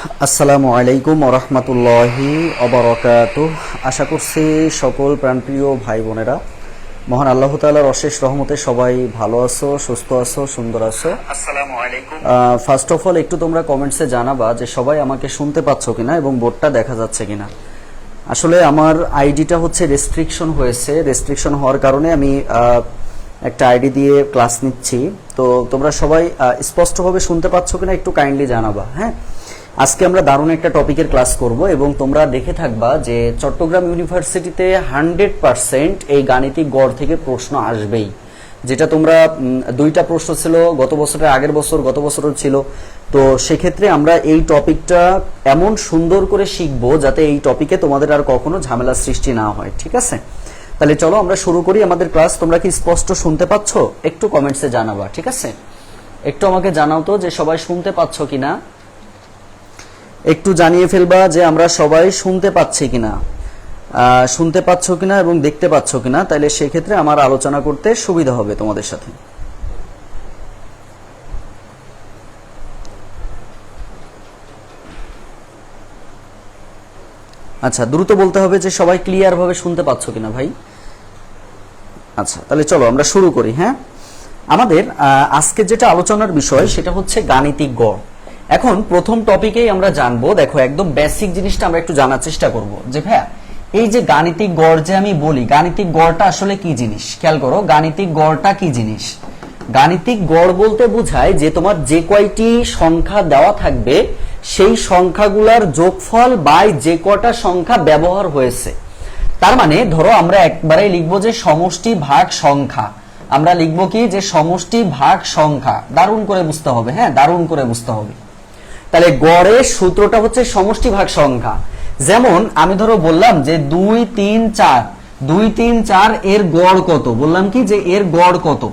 আসসালামু আলাইকুম ওয়া রাহমাতুল্লাহি ওয়া বারাকাতুহু। আশা করছি সকল প্রাণপ্রিয় ভাই বোনেরা মহান আল্লাহ তাআলার অশেষ রহমতে সবাই ভালো আছো, সুস্থ আছো, সুন্দর আছো। আসসালামু আলাইকুম। ফার্স্ট অফ অল একটু তোমরা কমেন্টসে জানাবা যে সবাই আমাকে শুনতে পাচ্ছ কিনা এবং বোর্ডটা দেখা যাচ্ছে কিনা। আসলে আমার আইডিটা হচ্ছে রেস্ট্রিকশন হয়েছে, রেস্ট্রিকশন হওয়ার কারণে আমি একটা আইডি দিয়ে ক্লাস নিচ্ছি। তো তোমরা সবাই স্পষ্টভাবে শুনতে পাচ্ছ কিনা একটু কাইন্ডলি জানাবা। হ্যাঁ, আজকে আমরা দারুণ একটা টপিকের ক্লাস করব এবং তোমরা দেখে থাকবা যে চট্টগ্রাম ইউনিভার্সিটিতে 100% এই গাণিতিক গড় থেকে প্রশ্ন আসবেই। যেটা তোমরা দুইটা প্রশ্ন ছিল গত বছরের, আগের বছর, গত বছরও ছিল। তো সেক্ষেত্রে আমরা এই টপিকটা এমন সুন্দর করে শিখবো যাতে এই টপিকে তোমাদের আর কখনো ঝামেলা সৃষ্টি না হয়। ঠিক আছে, তাহলে চলো আমরা শুরু করি আমাদের ক্লাস। তোমরা কি স্পষ্ট শুনতে পাচ্ছ? একটু কমেন্টসে জানাবা। ঠিক আছে, একটু আমাকে জানাও তো যে সবাই শুনতে পাচ্ছ কিনা, একটু জানিয়ে ফেলবা যে আমরা সবাই শুনতে পাচ্ছি কিনা, শুনতে পাচ্ছ কিনা এবং দেখতে পাচ্ছ কিনা। তাহলে সেই ক্ষেত্রে আমার আলোচনা করতে সুবিধা হবে তোমাদের সাথে। আচ্ছা, দ্রুত বলতে হবে যে সবাই ক্লিয়ার ভাবে শুনতে পাচ্ছ কিনা ভাই। আচ্ছা, তাহলে চলো আমরা শুরু করি। হ্যাঁ, আমাদের আজকে যেটা আলোচনার বিষয় সেটা হচ্ছে গাণিতিক গড়। এখন প্রথম টপিকেই আমরা জানবো, দেখো একদম বেসিক জিনিসটা আমরা একটু জানার চেষ্টা করব যে ভাইয়া এই যে গাণিতিক গড় যে আমি বলি, গাণিতিক গড়টা আসলে কি জিনিস। খেয়াল করো, গাণিতিক গড়টা কি জিনিস। গাণিতিক গড় বলতে বোঝায় যে তোমার যে কয়টি সংখ্যা দেওয়া থাকবে সেই সংখ্যাগুলোর যোগফল বাই যে কয়টা সংখ্যা ব্যবহার হয়েছে। তার মানে ধরো আমরা একবারেই লিখবো যে সমষ্টি ভাগ সংখ্যা। আমরা লিখবো কি যে সমষ্টি ভাগ সংখ্যা। দারুণ করে বুঝতে হবে, হ্যাঁ দারুণ করে বুঝতে হবে। তাহলে গড়ের সূত্রটা হচ্ছে সমষ্টি ভাগ সংখ্যা। যেমন আমি ধরো বললাম যে 2 3 4, 2 3 4 এর গড় কত, বললাম কি যে এর গড় কত।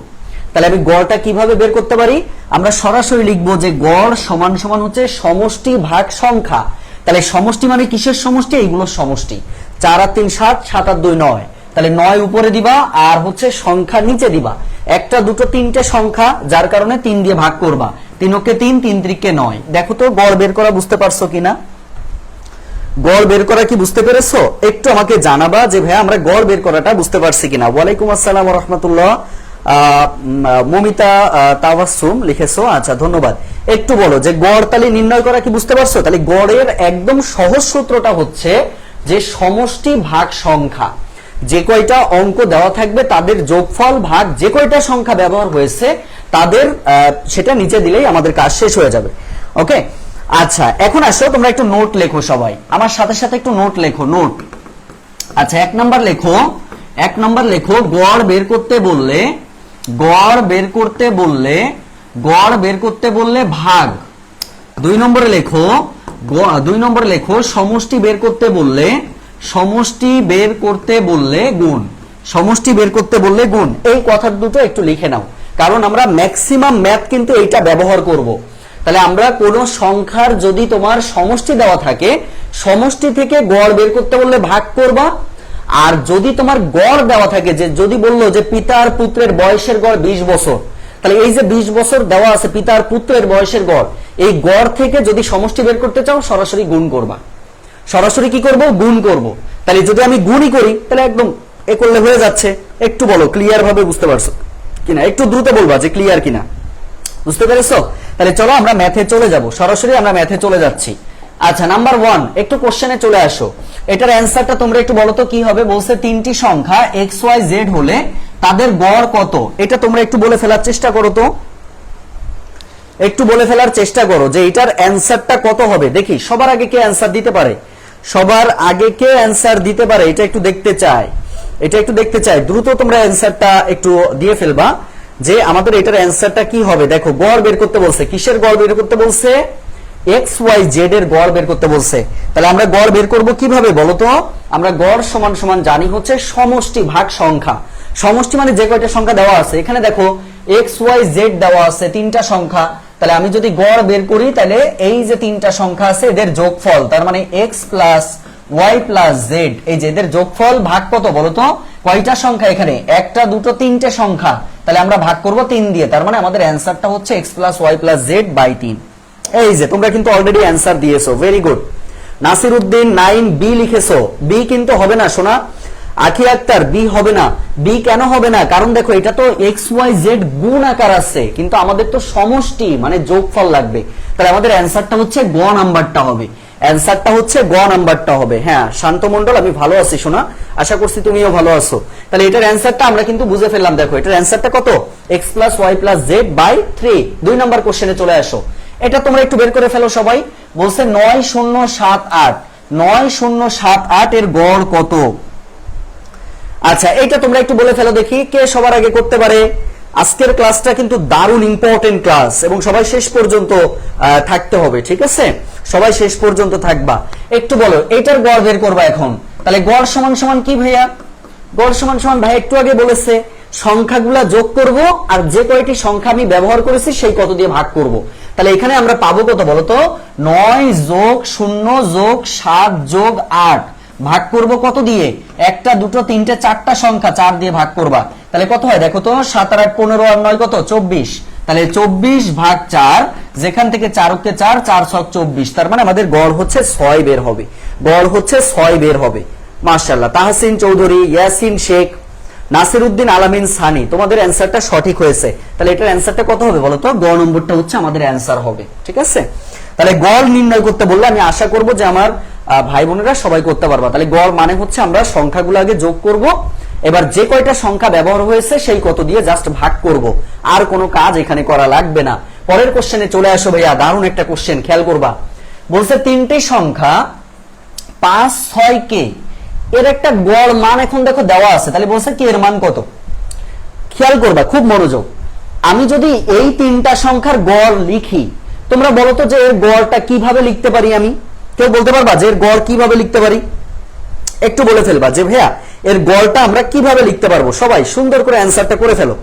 তাহলে আমি গড়টা কিভাবে বের করতে পারি, আমরা সরাসরি লিখবো যে গড় সমান সমান হচ্ছে সমষ্টি ভাগ সংখ্যা। তাহলে সমষ্টি মানে কিসের সমষ্টি, এইগুলোর সমষ্টি। 4 আর 3 7, 7 আর 2 9। তাহলে 9 উপরে দিবা আর হচ্ছে সংখ্যা নিচে দিবা। একটা দুটো তিনটে সংখ্যা, যার কারণে 3 দিয়ে ভাগ করবা। 3 ওকে 3, 3 3 9। দেখো তো গড় বের করা বুঝতে পারছো কিনা, গড় বের করা কি বুঝতে পেরেছো? একটু আমাকে জানাবা যে ভাই আমরা গড় বের করাটা বুঝতে পারছি কিনা। ওয়ালাইকুম আসসালাম ওয়া রাহমাতুল্লাহ। মমিতা তাওয়াসসুম লিখেছো, আচ্ছা ধন্যবাদ। একটু বলো যে গড় তাহলে নির্ণয় করা কি বুঝতে পারছো? তাহলে গড়ের একদম সহজ সূত্রটা হচ্ছে যে সমষ্টি ভাগ সংখ্যা। যে কয়টা অঙ্ক দেওয়া থাকবে তাদের যোগফল ভাগ যে কয়টা সংখ্যা ব্যবহার হয়েছে তাদের সেটা নিচে দিলেই আমাদের কাজ শেষ হয়ে যাবে। ওকে, আচ্ছা এখন আসো তোমরা একটু নোট লেখো, সবাই আমার সাথে সাথে একটু নোট লেখো। নোট, আচ্ছা 1 নাম্বার লেখো, 1 নাম্বার লেখো গড় বের করতে বললে, গড় বের করতে বললে, গড় বের করতে বললে ভাগ। 2 নম্বরে লেখো, 2 নম্বরে লেখো সমষ্টি বের করতে বললে, সমষ্টি বের করতে বললে গুণ। সমষ্টি বের করতে বললে গুণ। এই কথা দুটো একটু লিখে নাও, কারণ আমরা ম্যাক্সিমাম ম্যাথ কিন্তু এইটা ব্যবহার করব। তাহলে আমরা কোন সংখ্যার যদি তোমার সমষ্টি দেওয়া থাকে, সমষ্টি থেকে গড় বের করতে বললে ভাগ করবা। আর যদি তোমার গড় দেওয়া থাকে, যে যদি বললো যে পিতা আর পুত্রের বয়সের গড় 20 বছর, তাহলে এই যে 20 বছর দেওয়া আছে পিতা আর পুত্রের বয়সের গড়, এই গড় থেকে যদি সমষ্টি বের করতে চাও সরাসরি গুণ করবা। সরাসরি কি করব, গুণ করব। তাহলে যদি আমি গুণই করি তাহলে একদম এ করলে হয়ে যাচ্ছে। একটু বলো ক্লিয়ার ভাবে বুঝতে পারছো কিনা, একটু দ্রুত বলবা যে ক্লিয়ার কিনা, বুঝতে পেরেছো? তাহলে চলো আমরা ম্যাথে চলে যাব, সরাসরি আমরা ম্যাথে চলে যাচ্ছি। আচ্ছা নাম্বার 1, একটু কোশ্চেনে চলে আসো। এটার অ্যানসারটা তোমরা একটু বলো তো কি হবে। বলছে 3টি সংখ্যা এক্স ওয়াই জেড হলে তাদের গড় কত। এটা তোমরা একটু বলে ফেলার চেষ্টা করো তো, একটু বলে ফেলার চেষ্টা করো যে এটার অ্যানসারটা কত হবে। দেখি সবার আগে কে অ্যানসার দিতে পারে, সবার আগে কে অ্যানসার দিতে পারে এটা একটু দেখতে চাই, এটা একটু দেখতে চাই। দ্রুত তোমরা অ্যানসারটা একটু দিয়ে ফেলবা যে আমাদের এটার অ্যানসারটা কি হবে। দেখো গড় বের করতে বলছে, কিসের গড় বের করতে বলছে, এক্স ওয়াই জেড এর গড় বের করতে বলছে। তাহলে আমরা গড় বের করব কিভাবে বলো তো। আমরা গড় সমান সমান জানি হচ্ছে সমষ্টি ভাগ সংখ্যা। সমষ্টি মানে যে কয়টা সংখ্যা দেওয়া আছে, এখানে দেখো এক্স ওয়াই জেড দেওয়া আছে 3টা সংখ্যা। তাহলে আমি যদি গড় বের করি তাহলে এই যে 3টা সংখ্যা আছে এদের যোগফল, তার মানে x plus Y plus z, এই যে এদের যোগফল ভাগ কত বলো তো। কয়টা সংখ্যা এখানে, একটা দুটো তিনটে সংখ্যা, তাহলে আমরা ভাগ করব 3 দিয়ে। তার মানে আমাদের অ্যানসারটা হচ্ছে X plus Y plus Z by 3। এই যে তোমরা কিন্তু অলরেডি অ্যান্সার দিয়েছো, very good. Nasir Uddin 9 B লিখেছো, বি কিন্তু হবে না সোনা। আখি আক্তার বি হবে না। বি কেন হবে না? কারণ দেখো এটা তো এক্স ওয়াই জেড গুণ আকার আছে, কিন্তু আমাদের তো সমষ্টি মানে যোগফল লাগবে। তাহলে আমাদের অ্যান্সারটা হচ্ছে গ নাম্বারটা হবে, অ্যান্সারটা হচ্ছে গ নাম্বারটা হবে। হ্যাঁ শান্ত মন্ডল, আমি ভালো আছি সোনা, আশা করছি তুমিও ভালো আছো। তাহলে এটার অ্যান্সারটা আমরা কিন্তু বুঝে ফেললাম। দেখো এটার অ্যান্সারটা কত? X plus Y plus Z by 3। 2 number কোশ্চেনে চলে আসো। এটা তোমরা একটু বের করে ফেলো সবাই। বলছে 9078, 9078 এর গড় কত? আচ্ছা এইটা তোমরা একটু বলে ফেলো দেখি, কে সবার আগে করতে পারে। আজকের ক্লাসটা কিন্তু দারুণ ইম্পর্টেন্ট ক্লাস এবং সবাই শেষ পর্যন্ত থাকতে হবে, ঠিক আছে? সবাই শেষ পর্যন্ত থাকবা। একটু বলো এটার গড় বের করবা এখন। তাহলে গড় সমান সমান কি ভাইয়া? গড় সমান সমান ভাই একটু আগে বলেছে সংখ্যাগুলা যোগ করব আর যে কয়টি সংখ্যা আমি ব্যবহার করেছি সেই কত দিয়ে ভাগ করব। তাহলে এখানে আমরা পাবো কত বলো তো? 9 যোগ 0 যোগ 7 যোগ 8 ভাগ করব কত দিয়ে? একটা দুটো তিনটে চারটা সংখ্যা 4 দিয়ে ভাগ করবা। তাহলে কত হয় দেখো তো? 7 আর 8 15 আর 9 কত? 24। তাহলে 24 ভাগ 4, যেখান থেকে 4 কে 4, 4 6 24। তার মানে আমাদের গড় হচ্ছে 6 বের হবে, গড় হচ্ছে 6 বের হবে। মাশাআল্লাহ। তাহসিন চৌধুরী, ইয়াসিন শেখ, নাসির উদ্দিন আলামিন সানি, তোমাদের অ্যান্সারটা সঠিক হয়েছে। তাহলে এটার অ্যান্সারটা কত হবে বলো তো? গ নম্বরটা হচ্ছে আমাদের অ্যান্সার হবে, ঠিক আছে? তাহলে গড় নির্ণয় করতে বললে আমি আশা করব যে আমার ভাই বোনেরা সবাই করতে পারবা। তাহলে গড় মানে হচ্ছে আমরা সংখ্যাগুলো আগে যোগ করব, এবার যে কয়টা সংখ্যা ব্যবহার হয়েছে সেই কত দিয়ে জাস্ট ভাগ করব, আর কোনো কাজ এখানে করা লাগবে না। পরের কোশ্চেনে চলে আসো ভাইয়া, দারুণ একটা কোশ্চেন, খেয়াল করবা। বলছে তিনটি সংখ্যা 5 6 কে এর একটা গড় মান এখন দেখো দেওয়া আছে। তাহলে বলছে কি এর মান কত? খেয়াল করবা, খুব মনোযোগ। আমি যদি এই তিনটা সংখ্যার গড় লিখি, তোমরা বলো তো যে এর গড়টা কিভাবে লিখতে পারি? আমি কেউ বলতে পারবা যে এর গড় কিভাবে লিখতে পারি? একটু বলে ফেলবা যে ভাইয়া এর গড়টা আমরা কিভাবে লিখতে পারবো। সবাই সুন্দর করে অ্যান্সারটা করে ফেলো।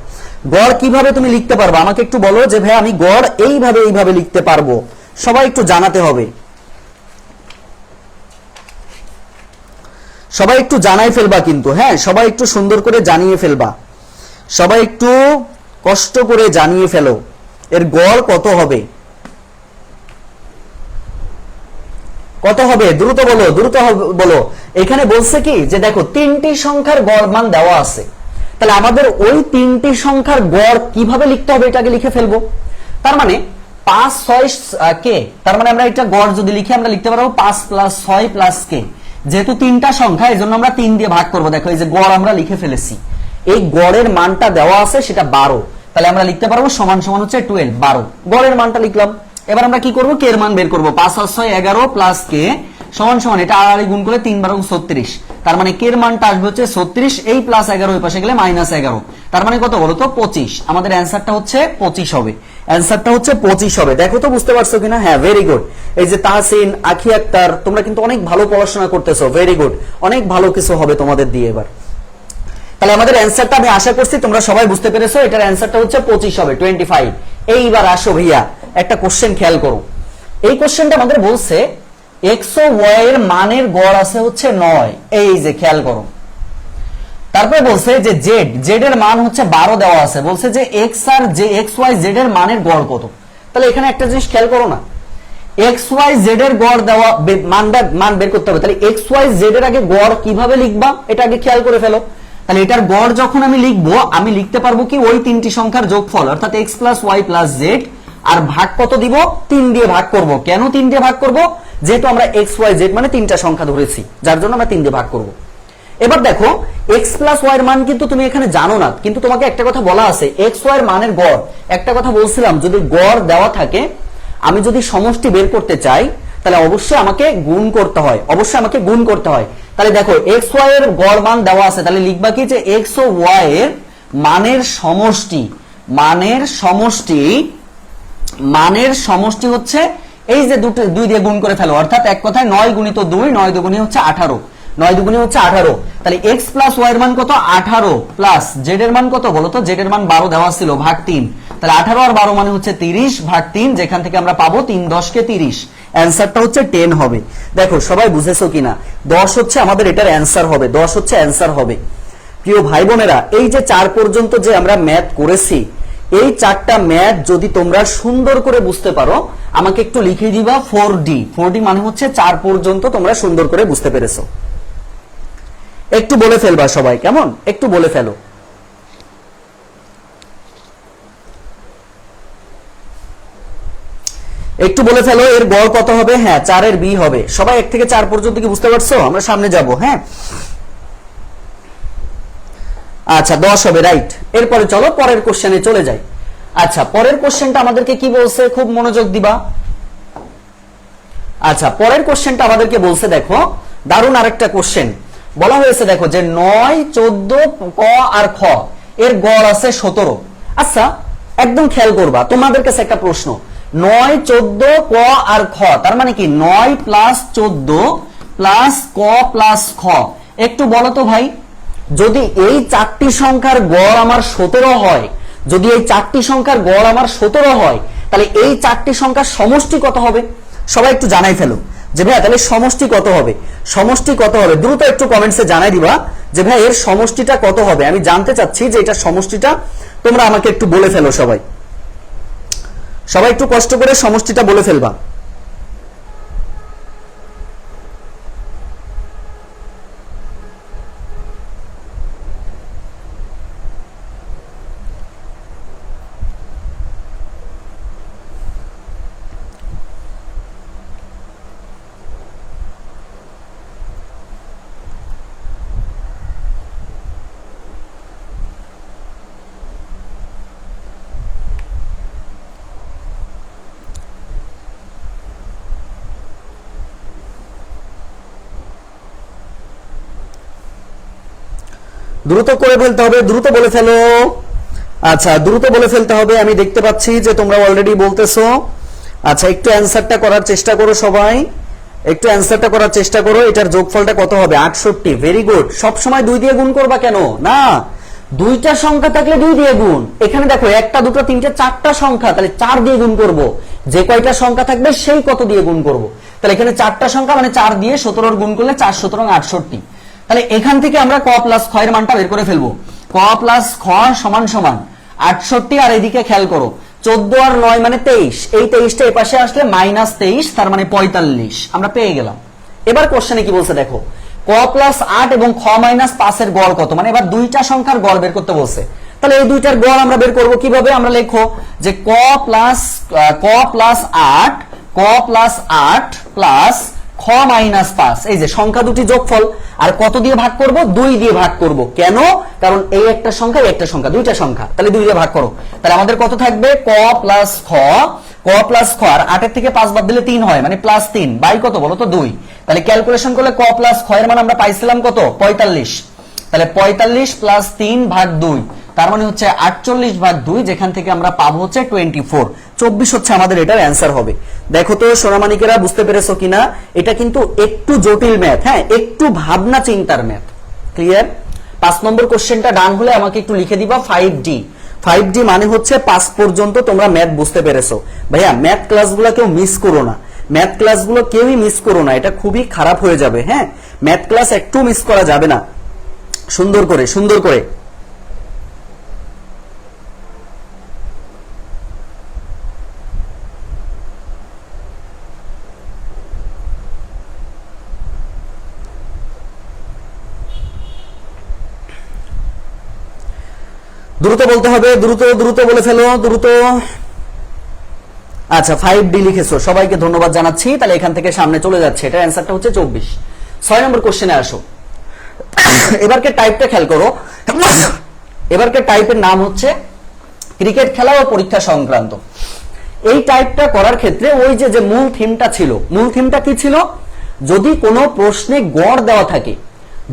গড় কিভাবে তুমি লিখতে পারবা আমাকে একটু বলো যে ভাইয়া আমি গড় এইভাবে লিখতে পারবো। সবাই একটু জানাতে হবে, সবাই একটু জানাই ফেলবা কিন্তু। হ্যাঁ সবাই একটু সুন্দর করে জানিয়ে ফেলবা, সবাই একটু কষ্ট করে জানিয়ে ফেলো এর গড় কত হবে। কত হবে? দ্রুত বলো, দ্রুত বলো। এখানে বলছে কি যে দেখো তিনটি সংখ্যার গড় মান দেওয়া আছে, তাহলে আমাদের ওই তিনটি সংখ্যার গড় কিভাবে লিখতে হবে এটাকে লিখে ফেলবো। তার মানে 5 6 কে, তার মানে আমরা এটা গড় যদি লিখি আমরা লিখতে পারবো 5 + 6 + কে। যেহেতু তিনটা সংখ্যা এজন্য আমরা 3 দিয়ে ভাগ করব। দেখো এই যে গড় আমরা লিখে ফেলেছি, এই গড়ের মানটা দেওয়া আছে সেটা 12, তাহলে আমরা লিখতে পারবো সমান সমান হচ্ছে 12, 12 গড়ের মানটা লিখলাম। এবার আমরা কি করব? কে এর মান বের করব। 5 আর 6 11 প্লাস কে সমান সমান এটা আড়াআড়ি গুণ করে 3 12 36, তার মানে কে এর মানটা আসবে হচ্ছে 36, এই প্লাস 11 ওই পাশে গেলে -11, তার মানে কত বলো তো? 25। আমাদের অ্যানসারটা হচ্ছে 25 হবে, অ্যানসারটা হচ্ছে 25 হবে। দেখো তো বুঝতে পারছো কিনা? হ্যাঁ ভেরি গুড। এই যে তাহসিন, আখি আক্তার, তোমরা কিন্তু অনেক ভালো পড়াশোনা করতেছো, ভেরি গুড, অনেক ভালো কিছু হবে তোমাদের দিয়ে এবার। তাহলে আমাদের অ্যানসারটা আমি আশা করছি তোমরা সবাই বুঝতে পেরেছো, এটার অ্যানসারটা হচ্ছে 25 হবে, 25। এইবার আসো ভাইয়া একটা কোশ্চেন খেয়াল করো। এই কোশ্চেনটা আমাদের বলছে x ও y এর মানের গড় আছে হচ্ছে 9, এই যে খেয়াল করো। তারপরে বলছে যে z এর মান হচ্ছে 12 দেওয়া আছে, বলছে যে x আর যে x y z এর মানের গড় কত। তাহলে এখানে একটা জিনিস খেয়াল করো না, x y z এর গড় দেওয়া মান বের করতে হবে। তাহলে x y z এর আগে গড় কিভাবে লিখবা এটা আগে খেয়াল করে ফেলো। তাহলে এটার গড় যখন আমি লিখবো, আমি লিখতে পারবো কি ওই তিনটি সংখ্যার যোগফল, অর্থাৎ x + y + z, আর ভাগ কত দিব? 3 দিয়ে ভাগ করব। কেন 3 দিয়ে ভাগ করব? যেহেতু আমরা x y z মানে তিনটা সংখ্যা ধরেছি, যার জন্য আমরা 3 দিয়ে ভাগ করব। এবার দেখো x + y এর মান কিন্তু তুমি এখানে জানো না, কিন্তু তোমাকে একটা কথা বলা আছে x y এর মানের গড়। একটা কথা বলছিলাম, যদি গড় দেওয়া থাকে, আমি যদি সমষ্টি বের করতে চাই তাহলে অবশ্যই আমাকে গুণ করতে হয়, অবশ্যই আমাকে গুণ করতে হয়। তাহলে দেখো x y এর গড় মান দেওয়া আছে, তাহলে লিখবা কি যে x ও y এর মানের সমষ্টি, মানের সমষ্টি হচ্ছে এই যে 2 দিয়ে গুণ করে ফেলো, অর্থাৎ এক কথায় 9 × 2, 9 × 2 হচ্ছে 18, 9 × 2 হচ্ছে 18। তাহলে x + y এর মান কত? 18, প্লাস z এর মান কত বলো তো? z এর মান 12 দেওয়া ছিল, ভাগ 3। তাহলে 18 আর 12 মানে হচ্ছে 30, ভাগ 3, যেখান থেকে আমরা পাবো 3 10 কে 30, অ্যানসারটা হচ্ছে 10 হবে। দেখো সবাই বুঝেছো কিনা? 10 হচ্ছে আমাদের এটার অ্যানসার হবে, 10 হচ্ছে অ্যানসার হবে। প্রিয় ভাই বোনেরা, এই যে 4 পর্যন্ত যে আমরা ম্যাথ করেছি, এই চারটা ম্যাথ যদি তোমরা সুন্দর করে বুঝতে পারো আমাকে একটু লিখে দিবা 4D। 4D মানে হচ্ছে 4 পর্যন্ত তোমরা সুন্দর করে বুঝতে পেরেছো। একটু বলে ফেলবা সবাই, কেমন? একটু বলে ফেলো। একটু বলে ফেলো এর গড় কত হবে? হ্যাঁ 4 এর বি হবে। সবাই 1 থেকে 4 পর্যন্ত কি বুঝতে পারছো? আমরা সামনে যাব। হ্যাঁ আচ্ছা 10 হবে, রাইট। এরপরে চলো পরের কোশ্চেনে চলে যাই। আচ্ছা পরের কোশ্চেনটা আমাদেরকে কি বলছে, খুব মনোযোগ দিবা। আচ্ছা পরের কোশ্চেনটা আমাদেরকে বলছে, দেখো দারুণ আরেকটা কোশ্চেন বলা হয়েছে। দেখো যে 9, 14 ক আর খ এর গড় আছে 17। আচ্ছা একদম খেয়াল করবা, তোমাদের কাছে একটা প্রশ্ন, 9, 14 ক আর খ তার মানে কি 9 প্লাস 14 প্লাস ক প্লাস খ। একটু বলো তো ভাই, যদি এই চারটি সংখ্যার গড় আমার 17 হয়, যদি এই চারটি সংখ্যার গড় আমার 17 হয়, তাহলে এই চারটি সংখ্যার সমষ্টি কত হবে? সবাই একটু জানাই ফেলো যে ভাই তাহলে সমষ্টি কত হবে। সমষ্টি কত হবে দ্রুত একটু কমেন্টসে জানাই দিবা যে ভাই এর সমষ্টিটা কত হবে। আমি জানতে চাচ্ছি যে এটা সমষ্টিটা তোমরা আমাকে একটু বলে ফেলো। সবাই সবাই একটু কষ্ট করে সমষ্টিটা বলে ফেলবা। দ্রুত করে ফেলতে হবে, দ্রুত বলে ফেলো। আচ্ছা দ্রুত বলে ফেলতে হবে, আমি দেখতে পাচ্ছি যে তোমরা অলরেডি বলতেছো। আচ্ছা একটু অ্যানসারটা করার চেষ্টা করো সবাই, একটু অ্যানসারটা করার চেষ্টা করো। এটার যোগফলটা কত হবে? 68। Very good. সব সময় 2 দিয়ে গুণ করবা কেন? না, দুইটা সংখ্যা থাকলে 2 দিয়ে গুণ। এখানে দেখো 1টা 2টা 3টে 4টা সংখ্যা, তাহলে 4 দিয়ে গুণ করব। যে কয়টা সংখ্যা থাকবে সেই কত দিয়ে গুণ করব। তাহলে এখানে 4টা সংখ্যা মানে 4 দিয়ে 17 গুণ করলে 4 17 68। তাহলে এখান থেকে আমরা ক প্লাস খ এর মানটা বের করে ফেলবো। ক প্লাস খ সমান সমান 68। আর এদিকে খেয়াল করো 14 আর 9 মানে 23। এই 23টা এই পাশে আসলে -23, তার মানে 45 আমরা পেয়ে গেলাম। এবার কোশ্চেনে কি বলছে দেখো, ক প্লাস 8 এবং খ মাইনাস 5 এর গড় কত? মানে এবার দুইটা সংখ্যার গড় বের করতে বলছে। তাহলে এই দুইটার গড় আমরা বের করব কিভাবে? আমরা লিখো যে ক প্লাস 8 ক প্লাস 8 প্লাস খ মাইনাস 5, এই যে সংখ্যা দুটি যোগফল। আর কত দিয়ে ভাগ করব? 2 দিয়ে ভাগ করব। কেন? কারণ এই একটা সংখ্যা এই একটা সংখ্যা, দুইটা সংখ্যা, তাহলে 2 দিয়ে ভাগ করো। তাহলে আমাদের কত থাকবে? ক প্লাস খ, ক প্লাস খ আর 8 এর থেকে 5 বাদ দিলে 3 হয়, মানে +3 বাই কত বলো তো? 2। তাহলে ক্যালকুলেশন করলে ক প্লাস খ এর মান আমরা পাইছিলাম কত? 45। তাহলে 45 প্লাস 3 ভাগ 2, তার মানে হচ্ছে 48 ভাগ 2, যেখান থেকে আমরা পাবো হচ্ছে 24। 24 হচ্ছে আমাদের এটার অ্যান্সার হবে। দেখো তো সোনামানিকেরা বুঝতে পেরেছো কিনা? এটা কিন্তু একটু জটিল ম্যাথ, হ্যাঁ একটু ভাবনা চিন্তার ম্যাথ। ক্লিয়ার? 5 নম্বর কোশ্চেনটা ডান হলে আমাকে একটু লিখে দিবা 5D। 5D মানে হচ্ছে 5 পর্যন্ত তোমরা ম্যাথ বুঝতে পেরেছো। ভাইয়া ম্যাথ ক্লাসগুলো কেউ মিস করো না, ম্যাথ ক্লাসগুলো কেউই মিস করো না, এটা খুবই খারাপ হয়ে যাবে। হ্যাঁ ম্যাথ ক্লাস একটু মিস করা যাবে না। সুন্দর করে সুন্দর করে দ্রুত বলতে হবে, দ্রুত দ্রুত বলে ফেলো, দ্রুত। আচ্ছা 5D লিখেছো, সবাইকে ধন্যবাদ জানাচ্ছি। তাহলে এখান থেকে সামনে চলে যাচ্ছে, এটা অ্যান্সারটা হচ্ছে 24। 6 নম্বর কোশ্চেনে আসো। এবারকে টাইপটা খেয়াল করো। এবারকে টাইপের নাম হচ্ছে ক্রিকেট খেলা ও পরীক্ষা সংক্রান্ত। এই টাইপটা করার ক্ষেত্রে ওই যে মূল থিমটা ছিল, মূল থিমটা কি ছিল? যদি কোনো প্রশ্নে গড় দেওয়া থাকে,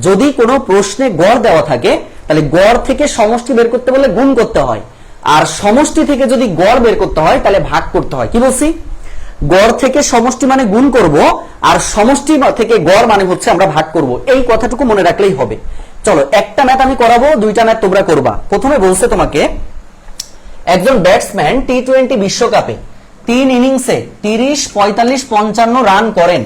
যদি কোনো প্রশ্নে গড় দেওয়া থাকে, তাহলে গড় থেকে সমষ্টি বের করতে বলে গুণ করতে হয়, আর সমষ্টি থেকে যদি গড় বের করতে হয় তাহলে ভাগ করতে হয়। কি বলছি? গড় থেকে সমষ্টি মানে গুণ করব, আর সমষ্টি থেকে গড় মানে হচ্ছে আমরা ভাগ করব। এই কথাটুকু মনে রাখলেই হবে। চলো একটা ম্যাথ আমি করাবো, দুইটা ম্যাথ তোমরা করবা। প্রথমে বলছে তোমাকে একজন ব্যাটসম্যান টি-20 বিশ্বকাপে 3 ইনিংসে 30, 45, 55 রান করেন।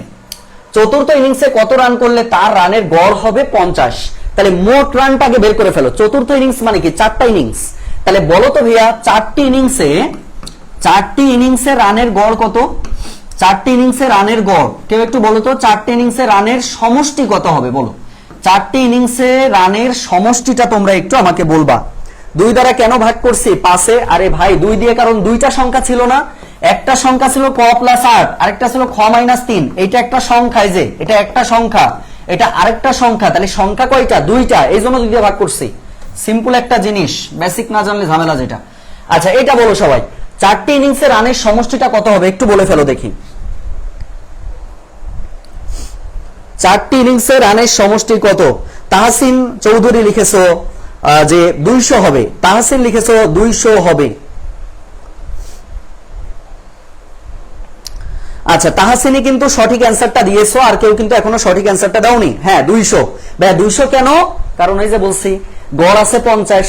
চতুর্থ ইনিংসে কত রান করলে তার রানের গড় হবে 50? তাহলে মোট রানটা আগে বের করে ফেলো। চতুর্থ ইনিংস মানে কি? 4টা ইনিংস, তাহলে বলো তো ভাইয়া চারটি ইনিংসে রানের গড় কত? চারটি ইনিংসে রানের গড় কেউ একটু বলো তো, চারটি ইনিংসে রানের সমষ্টি কত হবে বলো? চারটি ইনিংসে রানের সমষ্টিটা তোমরা একটু আমাকে বলবা। 2 দ্বারা কেন ভাগ করছি? 5-এ। আরে ভাই 2 দিয়ে, কারণ দুইটা সংখ্যা ছিল না, একটা সংখ্যা ছিল ক প্লাস 8, আরেকটা ছিল খ মাইনাস 3। এটা একটা সংখ্যা, এই যে এটা একটা সংখ্যা, এটা আরেকটা সংখ্যা, তাহলে সংখ্যা কয়টা? 2টা, এই জন্য 2 দিয়ে ভাগ করছি। সিম্পল একটা জিনিস, বেসিক না জানলে ঝামেলা যেটা। আচ্ছা এটা বলো সবাই, চারটি ইনিংসে রানের সমষ্টিটা কত হবে একটু বলে ফেলো দেখি। চারটি ইনিংসে রানের সমষ্টি কত? তাহসিন চৌধুরী লিখেছো যে 200 হবে, তাহসিন লিখেছো 200 হবে। আচ্ছা তাহসিনী কিন্তু সঠিক অ্যান্সারটা দিয়েছো, আর কেউ কিন্তু এখনো সঠিক অ্যান্সারটা দাওনি। হ্যাঁ 200। ভাই 200 কেন? কারণ এই যে বলছি গড় আছে 50,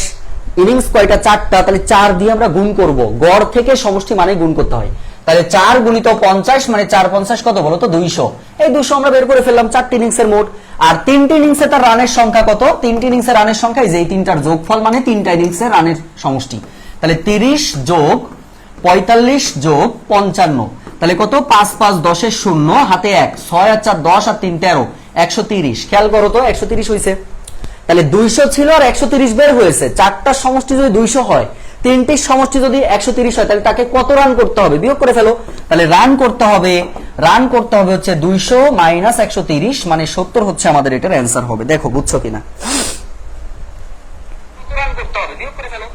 ইনিংস কয়টা? 4টা, তাহলে 4 দিয়ে আমরা গুণ করব। গড় থেকে সমষ্টি মানে গুণ করতে হয়, তাহলে 4 গুণিত 50 মানে 4 50 কত বলো তো? 200। এই 200 আমরা বের করে ফেললাম, 4টি ইনিংসের মোট। আর 3টি ইনিংসে তার রানের সংখ্যা কত? 3টি ইনিংসের রানের সংখ্যা এই যে এই 3টার যোগফল মানে 3টা ইনিংসের রানের সমষ্টি। তাহলে 30 যোগ 45 যোগ 55, তাহলে কত? 5 5 10 এর 0, হাতে 1, 6 আর 4 10 আর 3 13, 130। খেয়াল করো তো 130 হইছে। তাহলে 200 ছিল আর 130 বের হয়েছে। চারটার সমষ্টি যদি 200 হয়, 3টির সমষ্টি যদি 130 হয়, তাহলে তাকে কত রান করতে হবে? বিয়োগ করে ফেলো। তাহলে রান করতে হবে হচ্ছে 200 মাইনাস 130 মানে 70 হচ্ছে আমাদের এটার অ্যান্সার হবে। দেখো বুঝছো কিনা? রান করতে হবে, বিয়োগ করে ফেলো।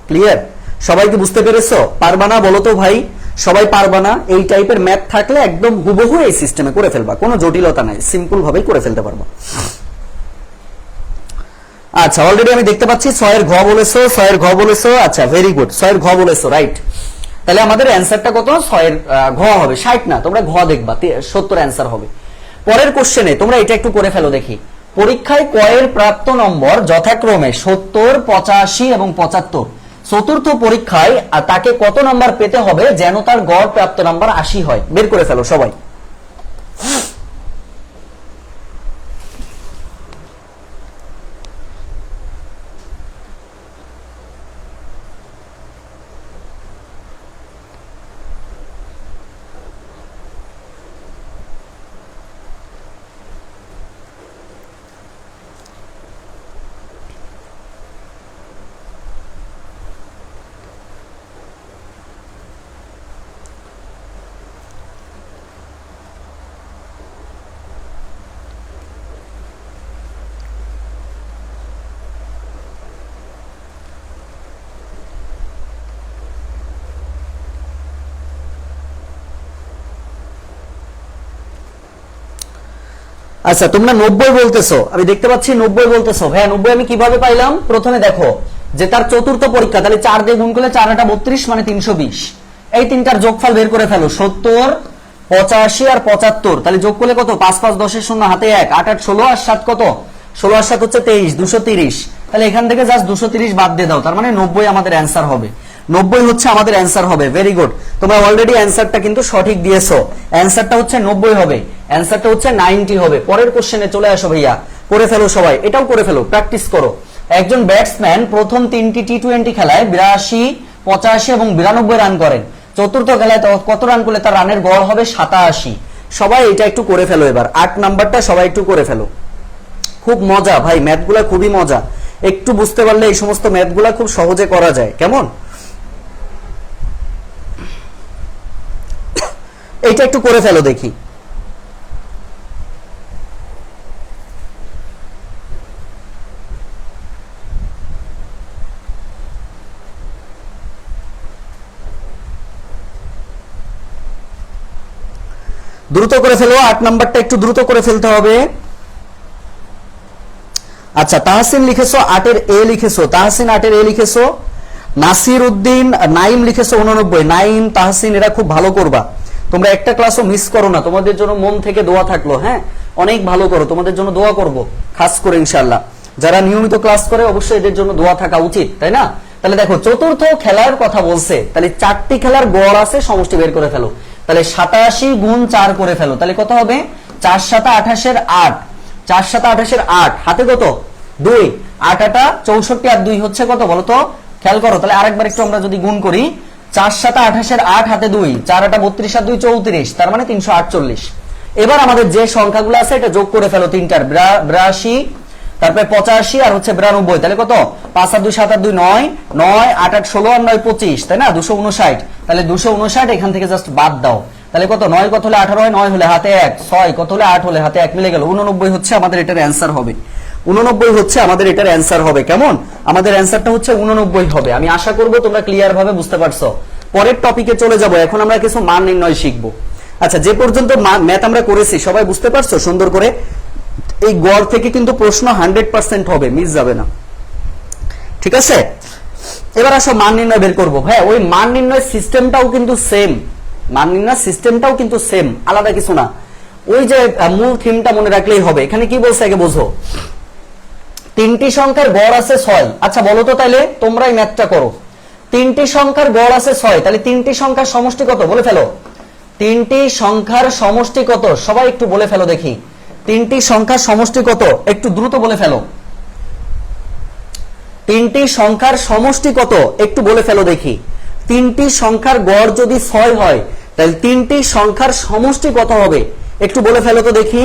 ক্লিয়ার? সবাই কি বুঝতে পেরেছো? পারবা না বলো তো ভাই? সবাই পারবা না? এই টাইপের ম্যাথ থাকলে একদম হুবহু এই সিস্টেমে করে ফেলবা, কোনো জটিলতা নাই, সিম্পল ভাবেই করে ফেলতে পারবা। আচ্ছা অলরেডি আমি দেখতে পাচ্ছি 6 এর ঘ বলেছো। আচ্ছা ভেরি গুড, 6 এর ঘ বলেছো, রাইট। তাহলে আমাদের অ্যান্সারটা কত? 6 এর ঘ হবে, 60 না, তোমরা ঘ দেখবা, 70 অ্যান্সার হবে। পরের কোশ্চেনে তোমরা এটা একটু করে ফেলো দেখি। পরীক্ষায় ক এর প্রাপ্ত নম্বর যথাক্রমে 70, 85 এবং 75। চতুর্থ পরীক্ষায় তাকে কত নাম্বার পেতে হবে যেন তার গড় প্রাপ্ত নাম্বার 80 হয়? বের করে ফেলো সবাই। আচ্ছা তোমরা 90 বলতেছো, আমি দেখতে পাচ্ছি 90 বলতেছো। হ্যাঁ 90 আমি কিভাবে পাইলাম? প্রথমে দেখো যে তার চতুর্থ পরীক্ষা, তাহলে 4 দিয়ে গুণ করলে 4 8 32 মানে 320। এই তিনটার যোগফল বের করে ফেলো, 70, 85 আর 75। তাহলে যোগ করলে কত? 5 5 10 এর 0, হাতে 1, 8 8 16 আর 7 কত? 16 আর 7 হচ্ছে 23, 230। তাহলে এখান থেকে জাস্ট 230 বাদ দিয়ে দাও, তার মানে 90 আমাদের অ্যান্সার হবে। 90 হচ্ছে আমাদের অ্যান্সার হবে। ভেরি গুড, তোমরা অলরেডি অ্যান্সারটা কিন্তু সঠিক দিয়েছো। অ্যান্সারটা হচ্ছে 90 হবে, অ্যান্সারটা হচ্ছে 90 হবে। পরের কোশ্চেনে চলে আসো ভাইয়া, করে ফেলো সবাই, এটাও করে ফেলো, প্র্যাকটিস করো। একজন ব্যাটসম্যান প্রথম 3টি টি20 খেলায় 82, 85 এবং 92 রান করেন। চতুর্থ খেলায় কত রান করলে তার রানের গড় হবে 87? সবাই এটা একটু করে ফেলো এবার। 8 নাম্বারটা সবাই একটু করে ফেলো। খুব মজা ভাই, ম্যাথগুলা খুবই মজা, একটু বুঝতে পারলে এই সমস্ত ম্যাথগুলা খুব সহজে করা যায়। কেমন? এটা একটু করে ফেলো দেখি। দ্রুত করে ফেলো, 8 নাম্বারটা একটু দ্রুত করে ফেলতে হবে। আচ্ছা তাহসিন লিখেছো 8 এর এ লিখেছো, তাহসিন 8 এর এ লিখেছো। নাসির উদ্দিন নাইম লিখেছো 89। নাইম, তাহসিন এরা খুব ভালো করবা, তোমরা একটা ক্লাসও মিস করো না, তোমাদের জন্য মন থেকে দোয়া থাকলো। হ্যাঁ অনেক ভালো করো, তোমাদের জন্য দোয়া করব খাস করে ইনশাআল্লাহ। যারা নিয়মিত ক্লাস করে অবশ্যই এদের জন্য দোয়া থাকা উচিত, তাই না? তাহলে দেখো চতুর্থ খেলার কথা বলছে, তাহলে 4টি খেলার গড় আছে, সমষ্টি বের করে ফেলো। তাহলে 87 গুণ 4 করে ফেলো, তাহলে কত হবে? 4 7 28 এর 8, 4 7 28 এর 8, হাতে কত? 2, 8 8 64 আর 2 হচ্ছে কত বলো তো? খেয়াল করো, তাহলে আরেকবার একটু আমরা যদি গুণ করি, 4 7 28 8 হাতে 2, 4 8 32 আর 2 34, তার মানে 348। এবার আমাদের যে সংখ্যাগুলো আছে এটা যোগ করে ফেলো, তিনটার 82, তারপরে 85 আর হচ্ছে 92, তাহলে কত? 5 আর 2 7 আর 2 9, 9 8 8 16 আর 9 25, তাই না? 259। তাহলে 259 এখান থেকে জাস্ট বাদ দাও, তাহলে কত? 9 কত হলে 18 হয়, 9 হলে হাতে 1, 6 কত হলে 8 হলে হাতে 1, মিলে গেল 89 হচ্ছে আমাদের এটার অ্যান্সার হবে। 89 হচ্ছে আমাদের এটার অ্যান্সার হবে। কেমন? আমাদের অ্যান্সারটা হচ্ছে 89 হবে। আমি আশা করব তোমরা ক্লিয়ার ভাবে বুঝতে পারছো। পরের টপিকে চলে যাব, এখন আমরা কিছু মান নির্ণয় শিখব। আচ্ছা, যে পর্যন্ত ম্যাথ আমরা করেছি সবাই বুঝতে পারছো সুন্দর করে? এই গড় থেকে কিন্তু প্রশ্ন 100% হবে, মিস যাবে না, ঠিক আছে? এবার আসো মান নির্ণয় বের করব। হ্যাঁ, ওই মান নির্ণয় সিস্টেমটাও কিন্তু সেম, মান নির্ণয় সিস্টেমটাও কিন্তু সেম, আলাদা কিছু না। ওই যে মূল থিমটা মনে রাখলেই হবে। এখানে কি বলছে আগে বোঝো। তিনটি সংখ্যার গড় আছে 6। আচ্ছা বলো তো, তাহলে তোমরাই ম্যাথটা করো। তিনটি সংখ্যার গড় আছে 6, তাহলে তিনটি সংখ্যার সমষ্টি কত বলে ফেলো। তিনটি সংখ্যার সমষ্টি কত সবাই একটু বলে ফেলো দেখি। তিনটি সংখ্যার সমষ্টি কত একটু দ্রুত বলে ফেলো। তিনটি সংখ্যার সমষ্টি কত একটু বলে ফেলো দেখি। তিনটি সংখ্যার গড় যদি 6 হয়, তাহলে তিনটি সংখ্যার সমষ্টি কত হবে একটু বলে ফেলো তো দেখি।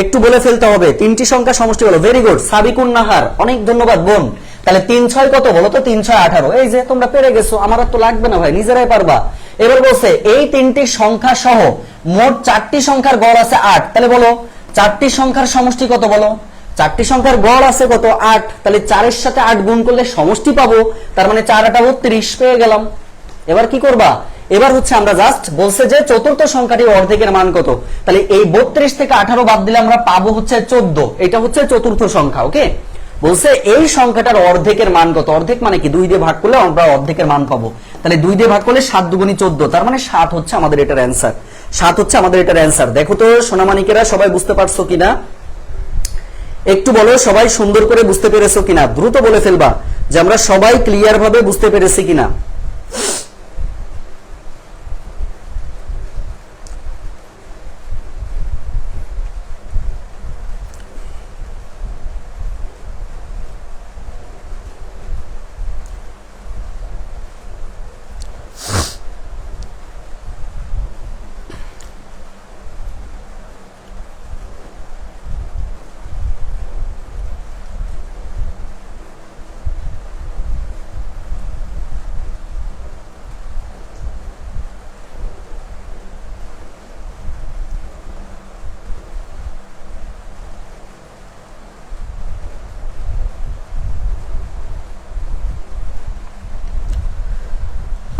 একটু বলে ফেলতে হবে। তিনটি সংখ্যার সমষ্টি হলো, ভেরি গুড, সাবিকুন নাহার, অনেক ধন্যবাদ বোন। তাহলে 3 6 কত বলো তো? 3 6 18। এই যে তোমরা পেরে গেছো, আমার আর তো লাগবে না ভাই, নিজেরাই পারবা। এবার বলছে এই তিনটি সংখ্যা সহ মোট 4টি সংখ্যার গড় আছে 8, তাহলে বলো 4টি সংখ্যার সমষ্টি কত বলো। 4টি সংখ্যার গড় আছে কত? 8, তাহলে 4 এর সাথে 8 গুণ করলে সমষ্টি পাবো, তার মানে 4 8 32 পেয়ে গেলাম। এবার কি করবা? এবার হচ্ছে আমরা জাস্ট বলছে যে চতুর্থ সংখ্যাটির অর্ধেকের মান কত, তাহলে এই 32 থেকে 18 বাদ দিলে আমরা পাবো হচ্ছে 14, এটা হচ্ছে চতুর্থ সংখ্যা। ওকে, বলছে এই সংখ্যাটার অর্ধেকের মান কত। অর্ধেক মানে কি? 2 দিয়ে ভাগ করলে আমরা অর্ধেকের মান পাবো, তাহলে 2 দিয়ে ভাগ করলে 7 দুগুণী 14, তার মানে 7 হচ্ছে আমাদের এটার অ্যান্সার। 7 হচ্ছে আমাদের এটার অ্যান্সার। দেখো তো সোনামানিকেরা সবাই বুঝতে পারছো কিনা একটু বলো, সবাই সুন্দর করে বুঝতে পেরেছো কিনা? দ্রুত বলে ফেলবা যে আমরা সবাই ক্লিয়ার ভাবে বুঝতে পেরেছি কিনা।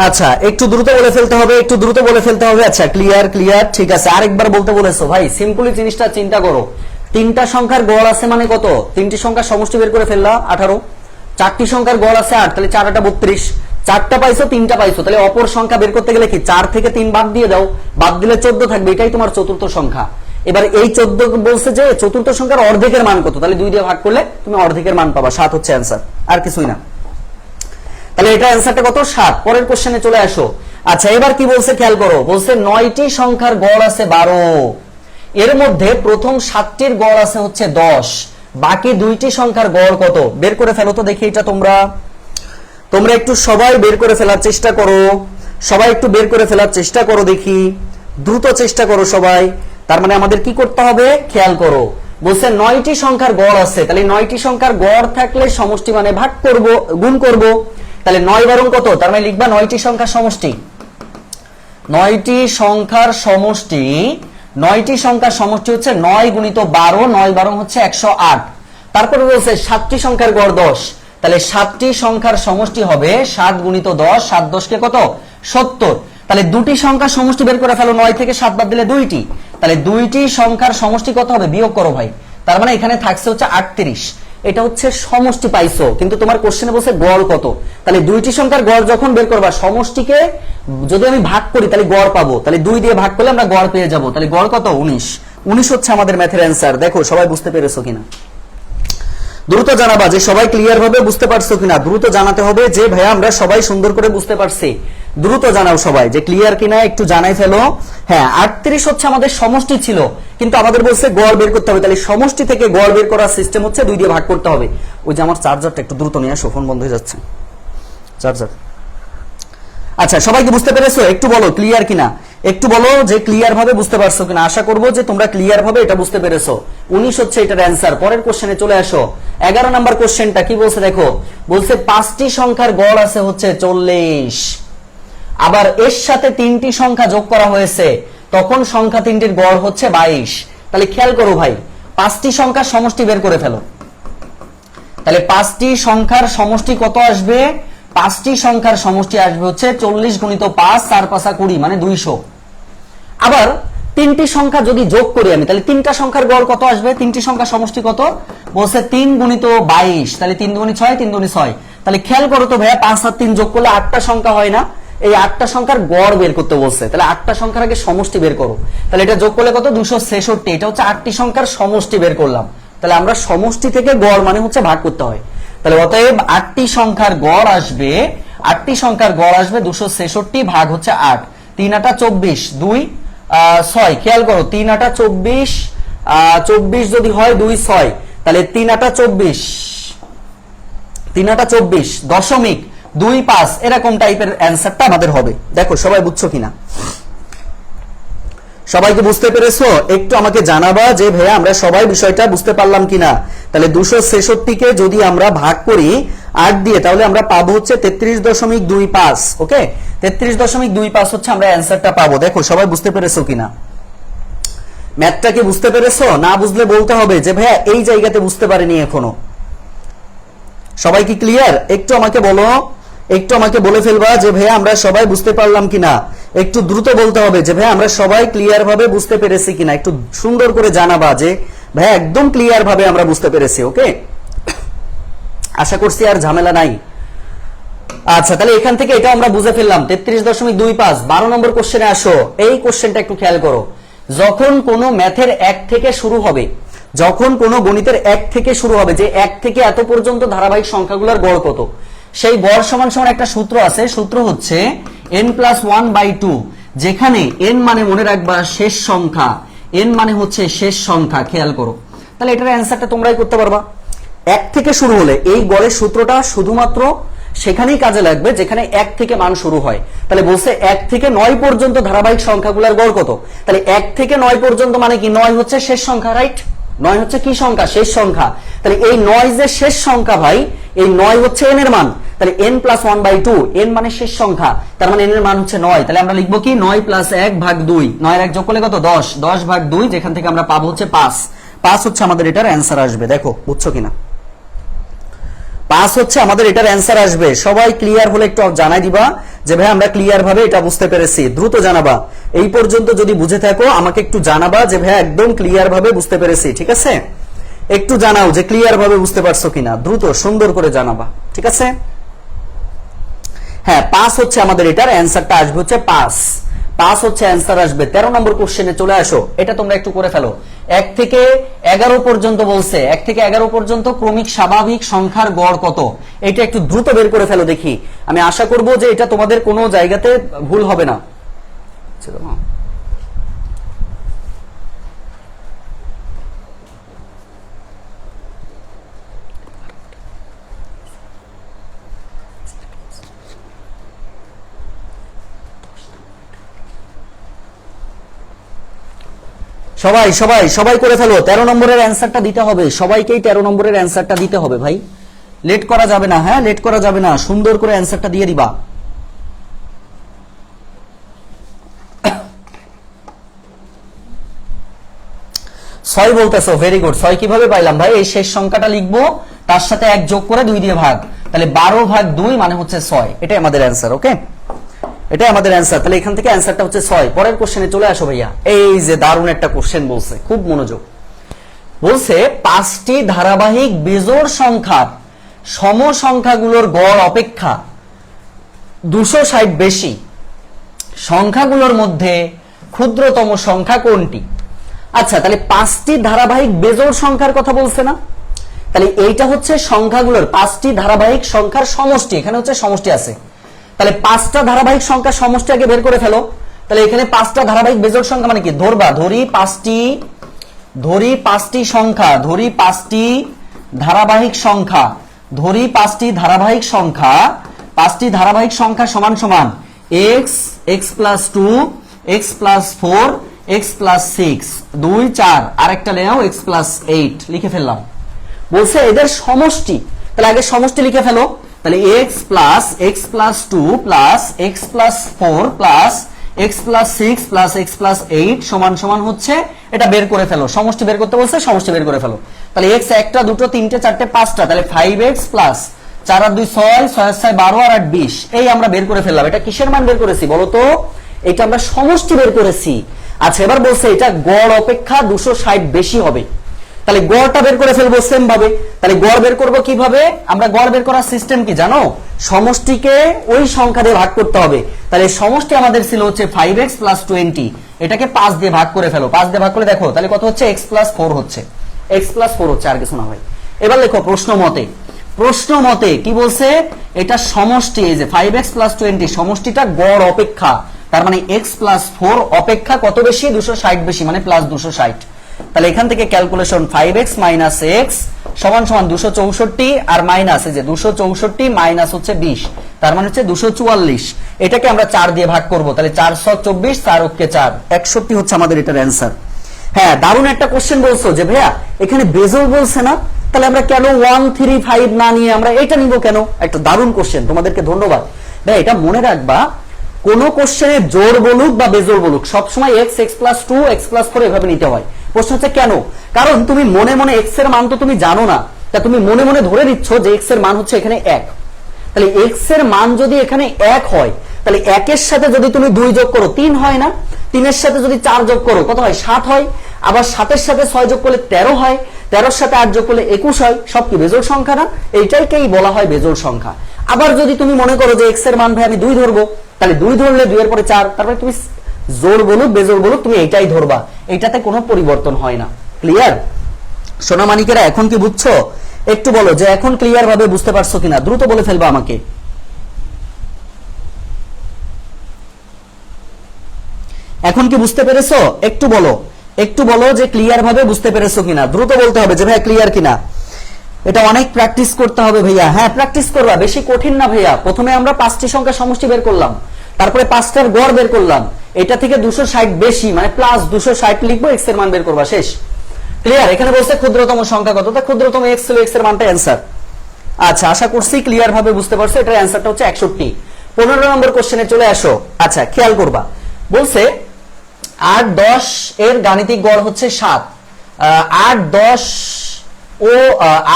আচ্ছা, একটু দ্রুত বলে ফেলতে হবে, একটু দ্রুত বলে ফেলতে হবে। আচ্ছা, ক্লিয়ার ক্লিয়ার, ঠিক আছে। আরেকবার বলতে বলেছো ভাই, সিম্পলি জিনিসটা চিন্তা করো। তিনটা সংখ্যার গড় আছে মানে কত? তিনটি সংখ্যার সমষ্টি বের করে ফেললা 18। 4টি সংখ্যার গড় আছে 8, তাহলে 4 8 32। 4টা পাইছো, 3টা পাইছো, তাহলে অপর সংখ্যা বের করতে গেলে কি 4 থেকে 3 বাদ দিয়ে দাও, বাদ দিলে 14 থাকবে, এটাই তোমার চতুর্থ সংখ্যা। এবার এই 14 বলছে যে চতুর্থ সংখ্যার অর্ধেকের মান কত, তাহলে 2 দিয়ে ভাগ করলে তুমি অর্ধেকের মান পাবা, 7 হচ্ছে অ্যান্সার, আর কিছুই না। তাহলে এটা অ্যান্সারটা কত? 7। পরের কোশ্চেনে চলে আসো। আচ্ছা, এবার কি বলছে খেয়াল করো। বলছে 9টি সংখ্যার গড় আছে 12, এর মধ্যে প্রথম 7টির গড় আছে হচ্ছে 10, বাকি 2টি সংখ্যার গড় কত বের করে ফেলো তো দেখি। এটা তোমরা একটু সবাই বের করে ফেলার চেষ্টা করো, সবাই একটু বের করে ফেলার চেষ্টা করো দেখি, দ্রুত চেষ্টা করো সবাই। তার মানে আমাদের কি করতে হবে খেয়াল করো। বলছে 9টি সংখ্যার গড় আছে, তাহলে 9টি সংখ্যার গড় থাকলে সমষ্টি মানে ভাগ করব, গুণ করব। তাহলে 9 বারং কত, তার মানে লিখবা 9টি সংখ্যার সমষ্টি। 9টি সংখ্যার সমষ্টি, 9টি সংখ্যার সমষ্টি হচ্ছে 9 গুণিত 12, 9 বারং হচ্ছে 108। তারপরে বলছে 7টি সংখ্যার গড় 10, তাহলে 7টি সংখ্যার সমষ্টি হবে 7 গুণিত 10, 7 10 কে কত 70। তাহলে দুটি সংখ্যার সমষ্টি বের করে ফেলো, 9 থেকে 7 বাদ দিলে 2টি, তাহলে 2টি সংখ্যার সমষ্টি কত হবে বিয়োগ করো ভাই, তার মানে এখানে থাকছে হচ্ছে 38। এটা হচ্ছে সমষ্টি পাইছো, কিন্তু তোমার কোশ্চেনে বলছে গড় কত। তাহলে 2টি সংখ্যার গড় যখন বের করবা, সমষ্টিকে যদি আমি ভাগ করি তাহলে গড় পাবো, তাহলে 2 দিয়ে ভাগ করলে আমরা গড় পেয়ে যাব। তাহলে গড় কত? 19। 19 হচ্ছে আমাদের ম্যাথের অ্যান্সার। দেখো সবাই বুঝতে পেরেছো কিনা, দ্রুত জানাবা যে সবাই ক্লিয়ার ভাবে বুঝতে পারছো কিনা। দ্রুত জানাতে হবে যে ভাইয়া আমরা সবাই সুন্দর করে বুঝতে পারছি। দ্রুত জানাও সবাই যে ক্লিয়ার কিনা, একটু জানাই ফেলো। হ্যাঁ, 38 হচ্ছে আমাদের সমষ্টি ছিল, কিন্তু আমাদের বলছে গড় বের করতে হবে, তাহলে সমষ্টি থেকে গড় বের করার সিস্টেম হচ্ছে 2 দিয়ে ভাগ করতে হবে। ওই যে আমার চার্জারটা একটু দ্রুত নিয়ে আসো, ফোন বন্ধ হয়ে যাচ্ছে। চার্জার। আচ্ছা, সবাইকে বুঝতে পেরেছো? একটু বলো ক্লিয়ার কিনা, একটু বলো যে ক্লিয়ার ভাবে বুঝতে পারছো কিনা। আশা করবো যে তোমরা ক্লিয়ার ভাবে এটা বুঝতে পেরেছো। 19 হচ্ছে এটার অ্যান্সার। পরের কোশ্চেনে চলে আসো। 11 নাম্বার কোশ্চেনটা কি বলছে দেখো, বলছে 5টি সংখ্যার গড় আছে হচ্ছে 40, আবার এর সাথে 3টি সংখ্যা যোগ করা হয়েছে, তখন সংখ্যা 3টির গড় হচ্ছে 22। তাহলে খেয়াল করো ভাই, 5টি সংখ্যার সমষ্টি বের করে ফেলো। তাহলে 5টি সংখ্যার সমষ্টি কত আসবে? 5টি সংখ্যার সমষ্টি আসবে হচ্ছে 40 গুণিত 5, 4 5 20, মানে 200। আবার 3টি সংখ্যা যদি যোগ করি আমি, তাহলে 3টা সংখ্যার গড় কত আসবে? 3টি সংখ্যার সমষ্টি কত বলছে? 3 গুণিত 22, তাহলে 3 দুগুণে 6, 3 দুগুণে 6। তাহলে খেয়াল করো তো ভাইয়া, 5 আর 3 যোগ করলে 8টা সংখ্যা হয় না? এই 8টা সংখ্যার গড় বের করতে বলছে। তাহলে 8টা সংখ্যার আগে সমষ্টি বের করো। তাহলে এটা যোগ করলে কত? 266। এটা হচ্ছে 8টি সংখ্যার সমষ্টি বের করলাম। তাহলে আমরা সমষ্টি থেকে গড় মানে হচ্ছে ভাগ করতে হয়। তাহলে অতএব 8টি সংখ্যার গড় আসবে, 8টি সংখ্যার গড় আসবে 266 ভাগ হচ্ছে 8। 3 8 24, 2 6। খেয়াল করো, 3 8 24, 24 যদি হয় 2 6, তাহলে 3 8 24, 3 8 24 দশমিক 2 5, এরকম টাইপের অ্যান্সারটা আমাদের হবে। দেখো সবাই বুঝছো কিনা, সবাইকে বুঝতে পেরেছো? একটু আমাকে জানাবা যে ভাইয়া আমরা সবাই বিষয়টা বুঝতে পারলাম কিনা। তাহলে 266 কে যদি আমরা ভাগ করি 8 দিয়ে, তাহলে আমরা পাবো হচ্ছে 33.25। ওকে, 33.25 হচ্ছে আমরা অ্যান্সারটা পাবো। দেখো সবাই বুঝতে পেরেছো কিনা, ম্যাথটা কি বুঝতে পেরেছো? না বুঝলে বলতে হবে যে ভাইয়া এই জায়গাতে বুঝতে পারিনি এখনো। সবাই কি ক্লিয়ার? একটু আমাকে বলো, একটু আমাকে বলে ফেলবা যে ভাইয়া আমরা সবাই বুঝতে পারলাম কিনা। একটু দ্রুত বলতে হবে যে ভাইয়া আমরা সবাই ক্লিয়ার ভাবে বুঝতে পেরেছি কিনা। একটু সুন্দর করে জানাবা যে ভাইয়া একদম ক্লিয়ার ভাবে আমরা বুঝতে পেরেছি। ওকে, আশা করছি আর ঝামেলা নাই। আচ্ছা, তাহলে এখান থেকে এটা আমরা বুঝে ফেললাম 33.25। 12 নম্বর কোশ্চেনে আসো। এই কোশ্চেনটা একটু খেয়াল করো। যখন কোনো ম্যাথের 1 থেকে শুরু হবে, যখন কোনো গণিতের 1 থেকে শুরু হবে, যে 1 থেকে এত পর্যন্ত ধারাবাহিক সংখ্যাগুলোর গড় কত, সেই গড় সমান সমান একটা সূত্র আছে। সূত্র হচ্ছে n+1/2, যেখানে n মানে মনে রাখবা শেষ সংখ্যা, n মানে হচ্ছে শেষ সংখ্যা। খেয়াল করো, তাহলে এটার অ্যান্সারটা তোমরাই করতে পারবা। 1 থেকে শুরু হলে এই গড়ের সূত্রটা শুধুমাত্র সেখানেই কাজে লাগবে যেখানে 1 থেকে মান শুরু হয়। তাহলে বলছে 1 থেকে 9 পর্যন্ত ধারাবাহিক সংখ্যাগুলোর গড় কত। তাহলে 1 থেকে 9 পর্যন্ত মানে কি? 9 হচ্ছে শেষ সংখ্যা, রাইট? 9 হচ্ছে কি সংখ্যা? শেষ সংখ্যা। তাহলে এই 9 যে শেষ সংখ্যা ভাই, এই 9 হচ্ছে n এর মান। তাহলে n+1/2, n মানে শেষ সংখ্যা, তার মানে n এর মান হচ্ছে 9। তাহলে আমরা লিখবো কি? 9 + 1 ভাগ 2, 9 এর 1 যোগ করলে কত? 10, 10 ভাগ 2, যেখান থেকে আমরা পাবো হচ্ছে 5। 5 হচ্ছে আমাদের এটার অ্যান্সার আসবে। দেখো বুঝছো কিনা, 5 হচ্ছে আমাদের এটার অ্যান্সার আসবে। সবাই ক্লিয়ার হলে একটু জানাই দিবা যে ভাই আমরা ক্লিয়ার ভাবে এটা বুঝতে পেরেছি। দ্রুত জানাবা, এই পর্যন্ত যদি বুঝে থাকো আমাকে একটু জানাবা যে ভাই একদম ক্লিয়ার ভাবে বুঝতে পেরেছি। ঠিক আছে, একটু জানাও যে ক্লিয়ার ভাবে বুঝতে পারছো কিনা, দ্রুত সুন্দর করে জানাবা। ঠিক আছে, হ্যাঁ 5 হচ্ছে আমাদের এটার অ্যান্সারটা আসবে হচ্ছে 5। 5 হচ্ছে অ্যান্সার আসবে। 13 নম্বর কোশ্চেনে চলে আসো। এটা তোমরা একটু করে ফেলো। 1 থেকে 11 পর্যন্ত বলছে, 1 থেকে 11 পর্যন্ত ক্রমিক স্বাভাবিক সংখ্যার গড় কত। এটা একটু দ্রুত বের করে ফেলো দেখি। আমি আশা করব যে এটা তোমাদের কোনো জায়গাতে ভুল হবে না। সবাই সবাই সবাই করে ফেলো। 13 নম্বরের অ্যান্সারটা দিতে হবে, সবাইকেই 13 নম্বরের অ্যান্সারটা দিতে হবে ভাই, লেট করা যাবে না। হ্যাঁ, লেট করা যাবে না, সুন্দর করে অ্যান্সারটা দিয়ে দিবা। ছয় বলতেছো, ভেরি গুড। 6 কিভাবে পাইলাম ভাই? এই শেষ সংখ্যাটা লিখবো, তার সাথে 1 যোগ করে 2 দিয়ে ভাগ, তাহলে 12 ভাগ 2 মানে হচ্ছে 6। এটাই আমাদের অ্যান্সার। ওকে, এটাই আমাদের অ্যান্সার। তাহলে এখান থেকে অ্যান্সারটা হচ্ছে 6। পরের কোশ্চেনে চলে আসো ভাইয়া। এই যে দারুণ একটা কোশ্চেন বলছে, খুব মনোযোগ। বলছে 5টি ধারাবাহিক বেজোড় সংখ্যার সমসংখ্যাগুলোর গড় অপেক্ষা 260 বেশি। সংখ্যাগুলোর মধ্যে ক্ষুদ্রতম সংখ্যা কোনটি? আচ্ছা, তাহলে 5টি ধারাবাহিক বেজোড় সংখ্যার কথা বলছে না? তাহলে এইটা হচ্ছে সংখ্যাগুলোর 5টি ধারাবাহিক সংখ্যার সমষ্টি। এখানে হচ্ছে সমষ্টি আছে। তাহলে 5টা ধারাবাহিক সংখ্যার সমষ্টি আগে বের করে ফেলো। তাহলে এখানে 5টা ধারাবাহিক বেজোড় সংখ্যা মানে কি? ধরি 5টি সংখ্যা, ধরি 5টি ধারাবাহিক সংখ্যা, ধরি 5টি ধারাবাহিক সংখ্যা, পাঁচটি ধারাবাহিক সংখ্যা সমান সমান x, x plus 2, x plus 4, x plus 6, 2, 4, আরেকটা নেও এক্স প্লাস 8 লিখে ফেললাম। বলছে এদের সমষ্টি, তাহলে আগে সমষ্টি লিখে ফেলো। তাহলে x plus 2 plus x plus 4 plus x plus 6 plus x plus 8 সমান সমান হচ্ছে, এটা বের করে ফেলো, সমষ্টি বের করতে বলছে, সমষ্টি বের করে ফেলো। তাহলে এক্স একটা, দুটো, তিনটে, চারটে, পাঁচটা, তাহলে 5x প্লাস 4 আর 2 6, 6 আর 6 12 আর 8 20, এই আমরা বের করে ফেললাম। এটা কিসের মান বের করেছি বলো তো? এটা আমরা সমষ্টি বের করেছি। আচ্ছা, এবার বলছে এটা গড় অপেক্ষা 260 বেশি হবে, তাহলে গড়টা বের করে ফেলবো সেম ভাবে। তাহলে গড় বের করব কিভাবে? আমরা গড় বের করার সিস্টেম কি জানো? সমষ্টিকে ওই সংখ্যা দিয়ে ভাগ করতে হবে। তাহলে সমষ্টি আমাদের ছিল হচ্ছে 5x প্লাস 20, এটাকে 5 দিয়ে ভাগ করে ফেলো। 5 দিয়ে ভাগ করে দেখো তাহলে কত হচ্ছে? x প্লাস 4 হচ্ছে, x প্লাস 4 হচ্ছে, আর কিছু না ভাই। এবার লেখো প্রশ্ন মতে কি বলছে? এটা সমষ্টি, এই যে 5x প্লাস 20 সমষ্টিটা গড় অপেক্ষা, তার মানে x প্লাস 4 অপেক্ষা কত বেশি? 260 বেশি, মানে প্লাস 260। তাহলে এখান থেকে ক্যালকুলেশন 5x মাইনাস x সমান সমান 264 আর মাইনাস এই যে 264 মাইনাস হচ্ছে 20, তার মানে হচ্ছে 244। এটাকে আমরা 4 দিয়ে ভাগ করব, তাহলে 424, 4 ওকে 4, 61 হচ্ছে আমাদের এটার অ্যান্সার। হ্যাঁ, দারুণ একটা কোশ্চেন বলছো যে ভাইয়া এখানে বেজল বলছে না, তাহলে আমরা কেন 1 3 5 না নিয়ে আমরা এটা নিব কেন? একটা দারুণ কোশ্চেন, তোমাদেরকে ধন্যবাদ ভাই। এটা মনে রাখবা, কোন কোশ্চেনে জোর বলুক বা বেজল বলুক সবসময় x, x plus 2, x plus 4 এভাবে নিতে হয়। প্রশ্ন হচ্ছে কেন? কারণ তুমি মনে মনে x এর মান তো তুমি জানো না, তা তুমি মনে মনে ধরে নিচ্ছ যে x এর মান হচ্ছে এখানে 1। তাহলে x এর মান যদি এখানে 1 হয়, তাহলে 1 এর সাথে যদি তুমি 2 যোগ করো 3 হয় না? 3 এর সাথে যদি 4 যোগ করো কত হয়? 7 হয়। আবার 7 এর সাথে 6 যোগ করলে 13 হয়, 13 এর সাথে 8 যোগ করলে 21 হয়। সব কি বেজোড় সংখ্যা না? এইটাকেই বলা হয় বেজোড় সংখ্যা। আবার যদি তুমি মনে করো যে x এর মান ভাই আমি 2 ধরবো, তাহলে 2 ধরলে 2 এর পরে 4, তারপরে তুমি জোড় বলুক বেজোড় বলুক তুমি এটাই ধরবা, এটাতে কোনো পরিবর্তন হয় না। ক্লিয়ার সোনামানিকেরা? এখন কি বুঝছো? একটু বলো যে এখন ক্লিয়ার ভাবে বুঝতে পারছো কিনা, দ্রুত বলে ফেলবা আমাকে। এখন কি বুঝতে পেরেছো? একটু বলো যে ক্লিয়ার ভাবে বুঝতে পেরেছো কিনা, দ্রুত বলতে হবে যে ভাই ক্লিয়ার কিনা। এটা অনেক প্র্যাকটিস করতে হবে ভাইয়া। হ্যাঁ, প্র্যাকটিস করবা, বেশি কঠিন না ভাইয়া। প্রথমে আমরা 5টি সংখ্যা সমষ্টি বের করলাম, তারপরে 5টার গড় বের করলাম, এটা থেকে 260 বেশি মানে প্লাস 260 লিখবো, x এর মান বের করবা, শেষ। ক্লিয়ার? এখানে বলছে ক্ষুদ্রতম সংখ্যা কত, তা ক্ষুদ্রতম x ছিল, x এর মানটা অ্যান্সার। আচ্ছা, আশা করছি ক্লিয়ার ভাবে বুঝতে পারছো। এটার অ্যান্সারটা হচ্ছে 61। 15 নম্বর কোশ্চেনে চলে আসো। আচ্ছা, খেয়াল করবা, বলছে 8 10 এর গাণিতিক গড় হচ্ছে 7। 8 10 ও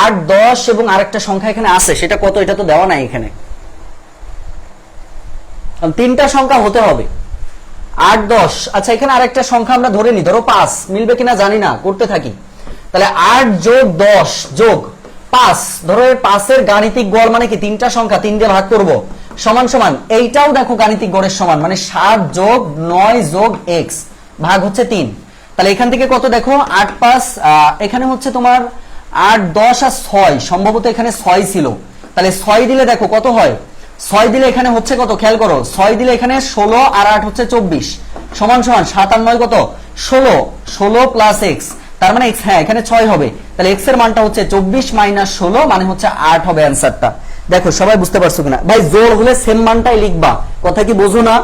8 10 এবং আরেকটা সংখ্যা এখানে আছে, সেটা কত? এটা তো দেওয়া নাই এখানে, তিনটা সংখ্যা হতে হবে। 8 10, আচ্ছা এখানে আরেকটা সংখ্যা আমরা ধরে নি, ধরো 5, মিলবে কিনা জানি না, করতে থাকি। তাহলে 8 যোগ 10 যোগ 5, ধরো এর 5 এর গাণিতিক গড় মানে কি? তিনটা সংখ্যা 3 দিয়ে ভাগ করব, সমান সমান এইটাও দেখো গাণিতিক গড়ের সমান, মানে 7 যোগ 9 যোগ x ভাগ হচ্ছে 3। তাহলে এখান থেকে কত দেখো? 8 5, এখানে হচ্ছে তোমার 8 10 আর 6, সম্ভবত এখানে 6 ছিল, তাহলে 6 দিলে দেখো কত হয়? 6 দিলে এখানে হচ্ছে কত? খেয়াল করো, 6 দিলে এখানে 16 আর 8 হচ্ছে 24, সমান সমান 7 আর 9 কত? 16, 16 প্লাস x, তার মানে x, হ্যাঁ এখানে 6 হবে, তাহলে x এর মানটা হচ্ছে 24 মাইনাস 16 মানে হচ্ছে 8 হবে অ্যান্সারটা। দেখো সবাই বুঝতে পারছো কিনা? ভাই জোর হলে সেম মানটাই লিখবা, কথা কি বোঝো না?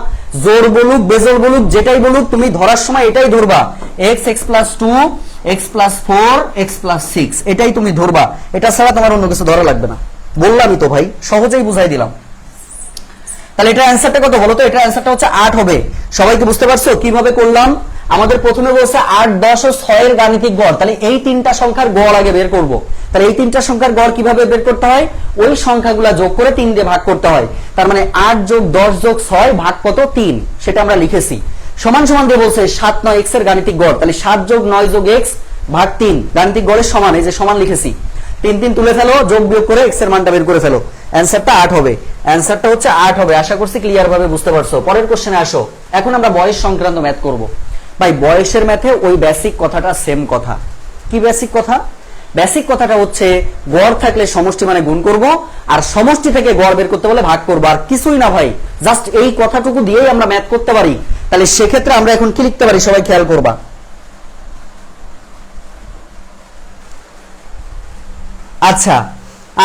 জোর বলুক বেজোর বলুক যেটাই বলুক তুমি ধরার সময় এটাই ধরবা, x, x plus 2, x plus 4, x plus 6, এটাই তুমি ধরবা, এটা ছাড়া তোমার অন্য কিছু ধরা লাগবে না। বললামই তো ভাই, সহজেই বুঝাই দিলাম। তাহলে এটার অ্যান্সারটা কত বলো তো? এটার অ্যান্সারটা হচ্ছে 8 হবে। সবাই কি বুঝতে পারছো কিভাবে করলাম? আমাদের প্রথমে বলছে 8 10 ও 6 এর গাণিতিক গড়, তাহলে এই তিনটা সংখ্যার গড় আগে বের করব। তাহলে এই তিনটা সংখ্যার গড় কিভাবে বের করতে হয়? ওই সংখ্যাগুলো যোগ করে 3 দিয়ে ভাগ করতে হয়, তার মানে 8 যোগ 10 যোগ 6 ভাগ কত? 3, সেটা আমরা লিখেছি। সমান সমান দিয়ে বলছে 7 9 x এর গাণিতিক গড়, তাহলে 7 যোগ 9 যোগ x ভাগ 3, গাণিতিক গড়ের সমান, এই যে সমান লিখেছি, 3 3 তুলে ফেলো, যোগ বিয়োগ করে x এর মানটা বের করে ফেলো, অ্যানসারটা 8 হবে। অ্যানসারটা হচ্ছে 8 হবে। আশা করছি ক্লিয়ার ভাবে বুঝতে পারছো। পরের কোশ্চেনে আসো। এখন আমরা বয়স সংক্রান্ত ম্যাথ করব। ভাই বয়সের ম্যাথে ওই বেসিক কথাটা সেম কথা। কি বেসিক কথা? বেসিক কথাটা হচ্ছে গড় থাকলে সমষ্টি মানে গুণ করব, আর সমষ্টি থেকে গড় বের করতে বলে ভাগ করব, আর কিছুই না ভাই, জাস্ট এই কথাটুকু দিয়েই আমরা ম্যাথ করতে পারি। তাহলে সেক্ষেত্রে আমরা এখন কি লিখতে পারি সবাই খেয়াল করবা। আচ্ছা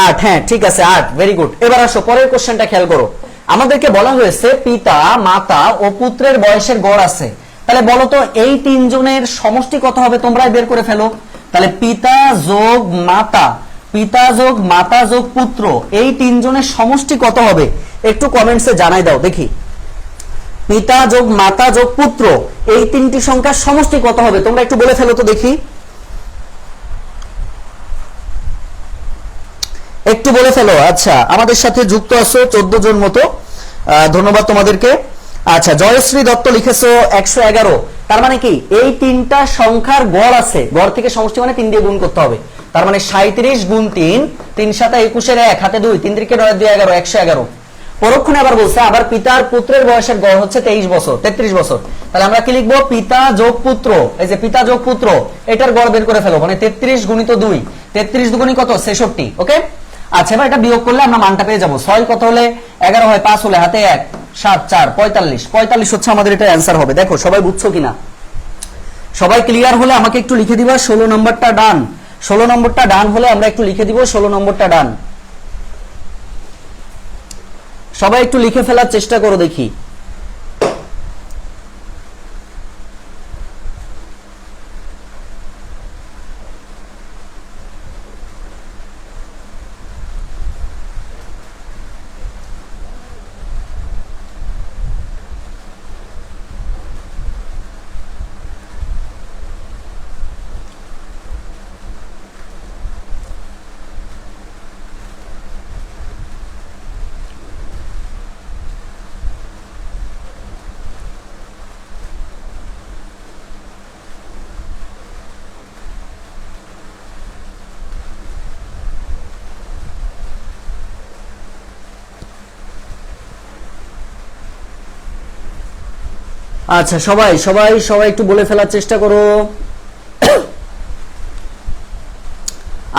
8, হ্যাঁ ঠিক আছে 8, ভেরি গুড। এবার আসো পরের কোশ্চেনটা খেয়াল করো। আমাদেরকে বলা হয়েছে পিতা মাতা ও পুত্রের বয়সের গড় আছে। তাহলে বলো তো এই তিনজনের সমষ্টি কত হবে, তোমরাই বের করে ফেলো। তাহলে পিতা যোগ মাতা যোগ পুত্র, এই তিনজনের সমষ্টি কত হবে একটু কমেন্টসে জানাই দাও দেখি। পিতা যোগ মাতা যোগ পুত্র, এই তিনটি সংখ্যার সমষ্টি কত হবে তোমরা একটু বলে ফেলো তো দেখি, একটু বলে ফেলো। আচ্ছা আমাদের সাথে যুক্ত আছো 14 জন মতো, ধন্যবাদ তোমাদেরকে। আচ্ছা জয়শ্রী দত্ত লিখেছো 111, তার মানে কি এই তিনটা সংখ্যার গড় আছে, গড় থেকে সমষ্টি মানে 3 দিয়ে গুণ করতে হবে। তার মানে 37 গুণ 3, 3 7 21 এর 1 হাতে 2, 3 3 9 2 11, 111। পরক্ষণে আবার বলছে আবার পিতার পুত্রের বয়সের গড় হচ্ছে 23 বছর, 33 বছর। তাহলে আমরা কি লিখবো, পিতা যোগ পুত্র, এই যে পিতা যোগ পুত্র এটার গড় বের করে ফেলো, মানে 33 গুণিত 2, 33 দুগুণী কত 66, ওকে। আচ্ছা এবার এটা বিয়োগ করলে আমরা মানটা পেয়ে যাবো। 6 কত হলে 11 হয়, 5 হলে হাতে 1, 7 4 45, 45 হচ্ছে আমাদের এটা অ্যান্সার হবে। দেখো সবাই বুঝছো কিনা, সবাই ক্লিয়ার হলে আমাকে একটু লিখে দিবা 16 নম্বরটা ডান। 16 নম্বরটা ডান হলে আমরা একটু লিখে দিব 16 নম্বরটা ডান। সবাই একটু লিখে ফেলার চেষ্টা করো দেখি। আচ্ছা সবাই সবাই সবাই একটু বলে ফেলার চেষ্টা করো।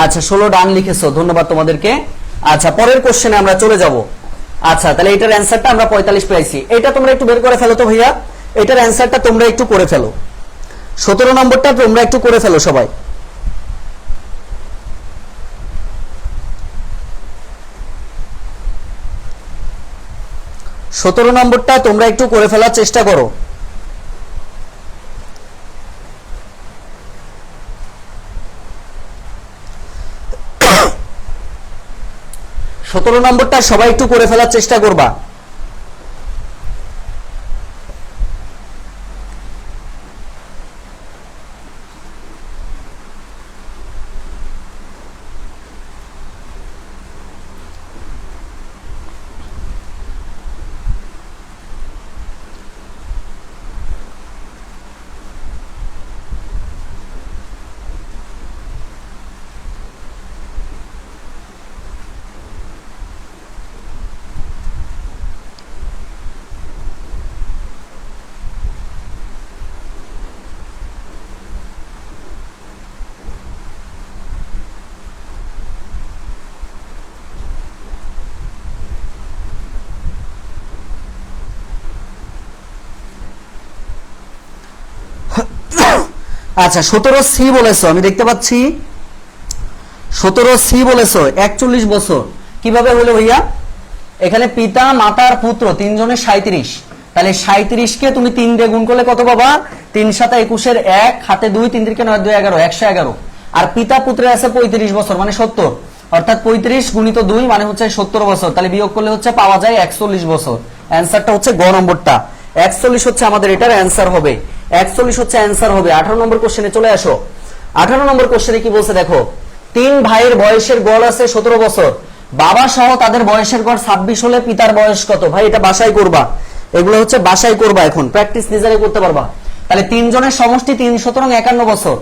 আচ্ছা 16 ডান লিখেছো, ধন্যবাদ তোমাদেরকে। আচ্ছা পরের কোশ্চেনে আমরা চলে যাব। আচ্ছা তাহলে এটার অ্যান্সারটা আমরা 45 পেয়েছি, এটা তোমরা একটু বের করে ফেলো তো ভাইয়া, এটার অ্যান্সারটা তোমরা একটু করে ফেলো। 17 নম্বরটা তোমরা একটু করে ফেলো সবাই। 17 নম্বরটা তোমরা একটু করে ফেলার চেষ্টা করো। 17 নম্বরটা সবাই একটু করে ফেলার চেষ্টা করবা। আচ্ছা 17C বলেছো, আমি দেখতে পাচ্ছি 17C বলেছো 41 বছর। কিভাবে হলো ভাইয়া, এখানে পিতা মাতার পুত্র তিনজনের 37, তাহলে 37 কে তুমি 3 দিয়ে গুণ করলে কত পাবা, 3 7 21 এর 1 হাতে 2, 3 3 9 2 11, 111। আর পিতা পুত্রের আছে 35 বছর মানে 70, অর্থাৎ 35 গুণিত 2 মানে হচ্ছে 70 বছর। তাহলে বিয়োগ করলে হচ্ছে পাওয়া যায় 41 বছর। অ্যান্সারটা হচ্ছে গ নম্বরটা, 41 হচ্ছে আমাদের এটার অ্যান্সার হবে। 41 হচ্ছে অ্যান্সার হবে। 18 নম্বর কোশ্চেনে চলে আসো। 18 নম্বর কোশ্চেনে কি বলছে দেখো, 3 ভাইয়ের বয়সের গড় আছে 17 বছর, বাবা সহ তাদের বয়সের গড় 26 হলে পিতার বয়স কত? ভাই এটা বাসায় করবা, এগুলো হচ্ছে বাসায় করবা, এখন প্র্যাকটিস নিজেরাই করতে পারবা। তাহলে তিনজনের সমষ্টি 3 সুতরাং 51 বছর,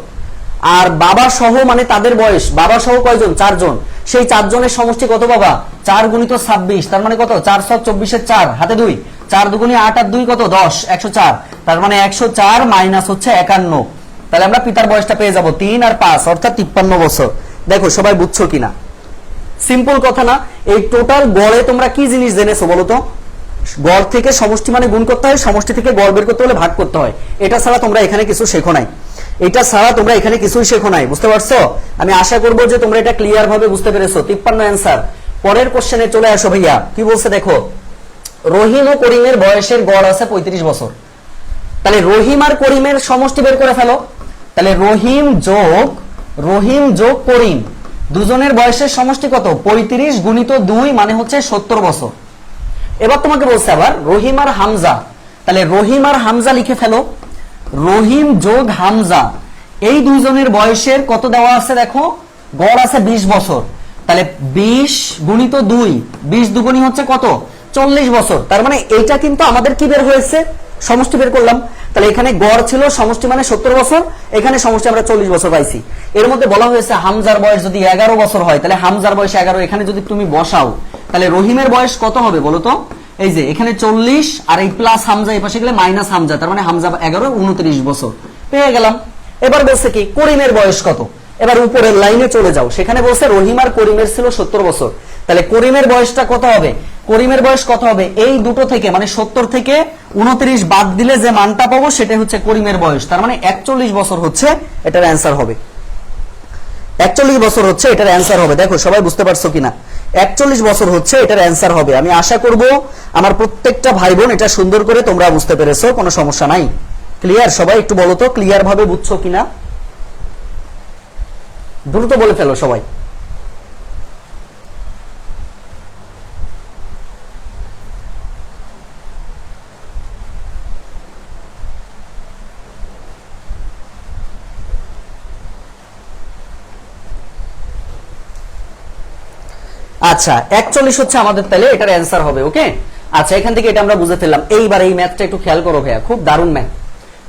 আর বাবা সহ মানে তাদের বয়স, বাবা সহ কয়জন? 4 জন, সেই 4 জনের সমষ্টি কত বাবা? 4 গুণিত 26, তার মানে কত? 4 7 24 এর 4 হাতে 2, 4 দুগুণে 8 আর 2 কত? 10, 104, তার মানে 104 মাইনাস হচ্ছে 51। তাহলে আমরা পিতার বয়সটা পেয়ে যাব 3 আর 5 অর্থাৎ 53 বছর। দেখো সবাই বুঝছো কিনা, সিম্পল কথা না? এই টোটাল গড়ে তোমরা কি জিনিস জেনেছো বলো তো? গড় থেকে সমষ্টি মানে গুণ করতে হয়, সমষ্টি থেকে গড় বের করতে হলে ভাগ করতে হয়, এটা ছাড়া তোমরা এখানে কিছু শেখো নাই। এটা ছাড়া তোমরা এখানে কিছুই শেখো নাই, বুঝতে পারছো? আমি আশা করবো যে তোমরা এটা ক্লিয়ার ভাবে বুঝতে পেরেছো। 53 অ্যান্সার। পরের কোশ্চেনে চলে আসো ভাইয়া, কি বলছে দেখো, রহিম ও করিমের বয়সের গড় আছে 35 বছর। তাহলে রহিম আর করিমের সমষ্টি বের করে ফেলো। তাহলে রহিম যোগ করিম, দুজনের বয়সের সমষ্টি কত? 35 গুণিত 2 মানে হচ্ছে 70 বছর। এবার তোমাকে বলছে আবার রহিম আর হামজা, তাহলে রহিম আর হামজা লিখে ফেলো। রহিম যোগ হামজা, এই দুইজনের বয়সের কত দেওয়া আছে দেখো, গড় আছে 20 বছর। তাহলে 20 গুণিত 2, 20 দুগুণী হচ্ছে কত? 40 বছর। তার মানে এইটা কিন্তু আমাদের কি বের হয়েছে? সমষ্টি বের করলাম। তাহলে এখানে গড় ছিল সমষ্টি মানে 70 বছর, এখানে সমষ্টি আমরা 40 বছর পাইছি। এর মধ্যে বলা হয়েছে হামজার বয়স যদি 11 বছর হয়, তাহলে হামজার বয়স 11, এখানে যদি তুমি বসাও তাহলে রহিমের বয়স কত হবে বলো তো? এই যে এখানে 40 আর এই প্লাস হামজা এই পাশে গেলে মাইনাস হামজা, তার মানে হামজা 11, 29 বছর পেয়ে গেলাম। এবার বলছে কি করিমের বয়স কত? এবার উপরের লাইনে চলে যাও, সেখানে বলছে রহিম আর করিমের ছিল 70 বছর। তাহলে করিমের বয়সটা কত হবে? করিমের বয়স কত হবে? এই দুটো থেকে মানে 70 থেকে 29 বাদ দিলে যে মানটা পাবো সেটা হচ্ছে করিমের বয়স। তার মানে 41 বছর হচ্ছে এটার অ্যান্সার হবে। 41 বছর হচ্ছে এটার অ্যান্সার হবে। দেখো সবাই বুঝতে পারছো কিনা? 41 বছর হচ্ছে এটার অ্যান্সার হবে। আমি আশা করব আমার প্রত্যেকটা ভাই বোন এটা সুন্দর করে তোমরা বুঝতে পেরেছো, কোনো সমস্যা নাই। ক্লিয়ার? সবাই একটু বলো তো ক্লিয়ার ভাবে বুঝছো কিনা, দ্রুত বলে ফেলো সবাই। আচ্ছা 41 হচ্ছে আমাদের, তাহলে এটার অ্যান্সার হবে। ওকে, আচ্ছা এখান থেকে এটা আমরা বুঝে ফেললাম। এইবার এই ম্যাথটা একটু খেয়াল করো ভাইয়া, খুব দারুণ ম্যাথ।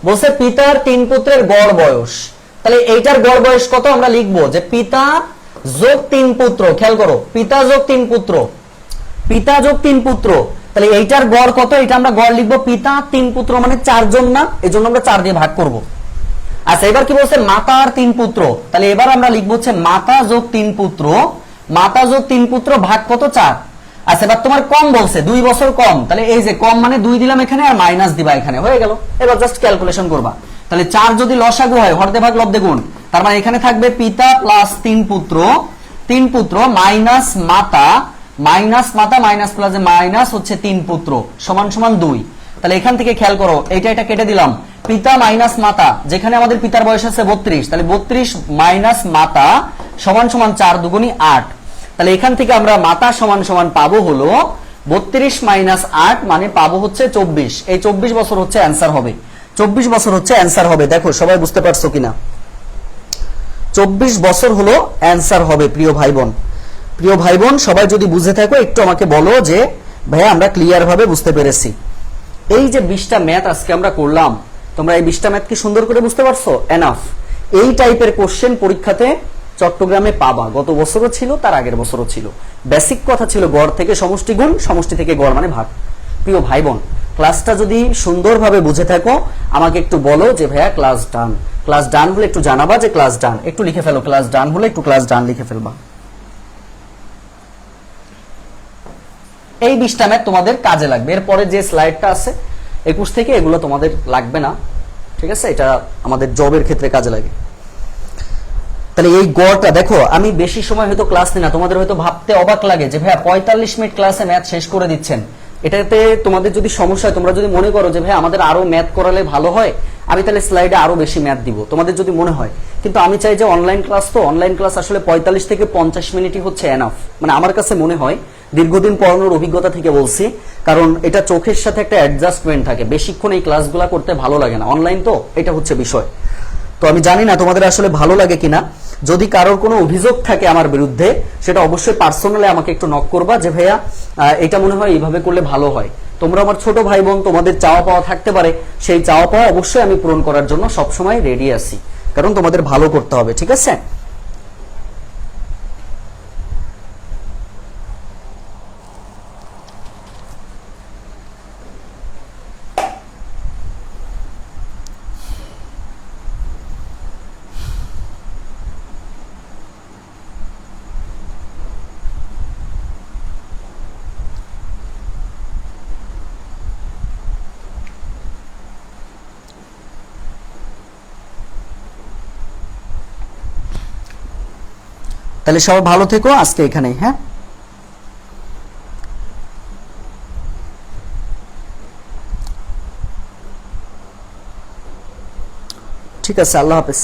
বলছে পিতার 3 পুত্রের গড় বয়স, তাহলে এইটার গড় বয়স কত? আমরা লিখবো যে পিতা যোগ 3 পুত্র। খেয়াল করো, পিতা যোগ 3 পুত্র, পিতা যোগ 3 পুত্র, তাহলে এইটার গড় কত? এটা আমরা গড় লিখবো পিতা 3 পুত্র মানে 4 জন না, এজন্য আমরা 4 দিয়ে ভাগ করব। আচ্ছা এবার কি বলছে মাতার 3 পুত্র, তাহলে এবার আমরা লিখবো হচ্ছে মাতা যোগ 3 পুত্র, মাতা যোগ 3 পুত্র ভাগ কত? 4। আচ্ছা এবার তোমার কম বলছে 2 বছর কম, তাহলে এই যে কম মানে 2 দিলাম এখানে আর মাইনাস দিবা এখানে, হয়ে গেল। এবার জাস্ট ক্যালকুলেশন করবা। তাহলে 4 যদি লসাগু হয় হরদে ভাগ লব্দে গুণ, তার মানে এখানে থাকবে পিতা প্লাস 3 পুত্র, 3 পুত্র মাইনাস মাতা, মাইনাস মাতা মাইনাস প্লাস মাইনাস হচ্ছে 3 পুত্র সমান সমান 2। তাহলে এখান থেকে খেয়াল করো, এটা কেটে দিলাম, পিতা মাইনাস মাতা, যেখানে আমাদের পিতার বয়স আছে 32, তাহলে 32 মাইনাস মাতা সমান সমান 4 দুগুণী 8। তাহলে এখান থেকে আমরা মাতা সমান সমান পাবো হলো 32 মাইনাস 8 মানে পাবো হচ্ছে 24। এই 24 বছর হচ্ছে অ্যান্সার হবে, 24 বছর হচ্ছে অ্যান্সার হবে। দেখো সবাই বুঝতে পারছো কিনা? 24 বছর হলো অ্যান্সার হবে। প্রিয় ভাই বোন সবাই যদি বুঝে থাকো একটু আমাকে বলো যে ভাইয়া আমরা ক্লিয়ার ভাবে বুঝতে পেরেছি। এই যে 20টা ম্যাথ আজকে আমরা করলাম, তোমরা এই 20টা ম্যাথ কি সুন্দর করে বুঝতে পারছো? এনাফ। এই টাইপের কোশ্চেন পরীক্ষাতে চট্টগ্রামে পাবা, গত বছরও ছিল, তার আগের বছরও ছিল। বেসিক কথা ছিল গড় থেকে সমষ্টি গুণ, সমষ্টি থেকে গড় মানে ভাগ। প্রিয় ভাই বোন ক্লাসটা যদি সুন্দরভাবে বুঝে থাকো আমাকে একটু বলো যে ভাইয়া ক্লাস ডান। ক্লাস ডান হলে একটু জানাবা যে ক্লাস ডান, একটু লিখে ফেলো, ক্লাস ডান হলে একটু ক্লাস ডান লিখে ফেলবা। এই 20টা ম্যাথ তোমাদের কাজে লাগবে। এরপরে যে স্লাইডটা আছে 21 থেকে, এগুলো তোমাদের লাগবে না, ঠিক আছে? এটা আমাদের জবের ক্ষেত্রে কাজে লাগে। তাহলে এই গড়টা দেখো, আমি বেশি সময় হয়তো ক্লাস নিই না, তোমাদের হয়তো ভাবতে অবাক লাগে যে ভাইয়া 45 মিনিট ক্লাসে ম্যাথ শেষ করে দিচ্ছেন। এটাতে তোমাদের যদি সমস্যা হয়, তোমরা যদি মনে করো যে ভাই আমাদের আরো ম্যাথ করালে ভালো হয়, আমি তাহলে স্লাইডে আরো বেশি ম্যাথ দিব, তোমাদের যদি মনে হয়। কিন্তু আমি চাই যে অনলাইন ক্লাস, তো অনলাইন ক্লাস আসলে 45 থেকে 50 মিনিটই হচ্ছে এনাফ, মানে আমার কাছে মনে হয়, দীর্ঘদিন পড়ানোর অভিজ্ঞতা থেকে বলছি। কারণ এটা চোখের সাথে একটা অ্যাডজাস্টমেন্ট থাকে, বেশিক্ষণ এই ক্লাসগুলো করতে ভালো লাগে না, অনলাইন তো, এটা হচ্ছে বিষয়। তো আমি জানি না তোমাদের আসলে ভালো লাগে কিনা। যদি কারোর কোনো অভিযোগ থাকে আমার বিরুদ্ধে, সেটা অবশ্যই পার্সোনালি আমাকে একটু নক করবা যে ভাইয়া এটা মনে হয় এইভাবে করলে ভালো হয়। তোমরা আমার ছোট ভাই বোন, তোমাদের চাওয়া পাওয়া থাকতে পারে, সেই চাওয়া পাওয়া অবশ্যই আমি পূরণ করার জন্য সবসময় রেডি আছি, কারণ তোমাদের ভালো করতে হবে, ঠিক আছে? তাহলে সবাই ভালো থেকো, আজকে এখানেই। হ্যাঁ, ঠিক আছে, আল্লাহ হাফেজ।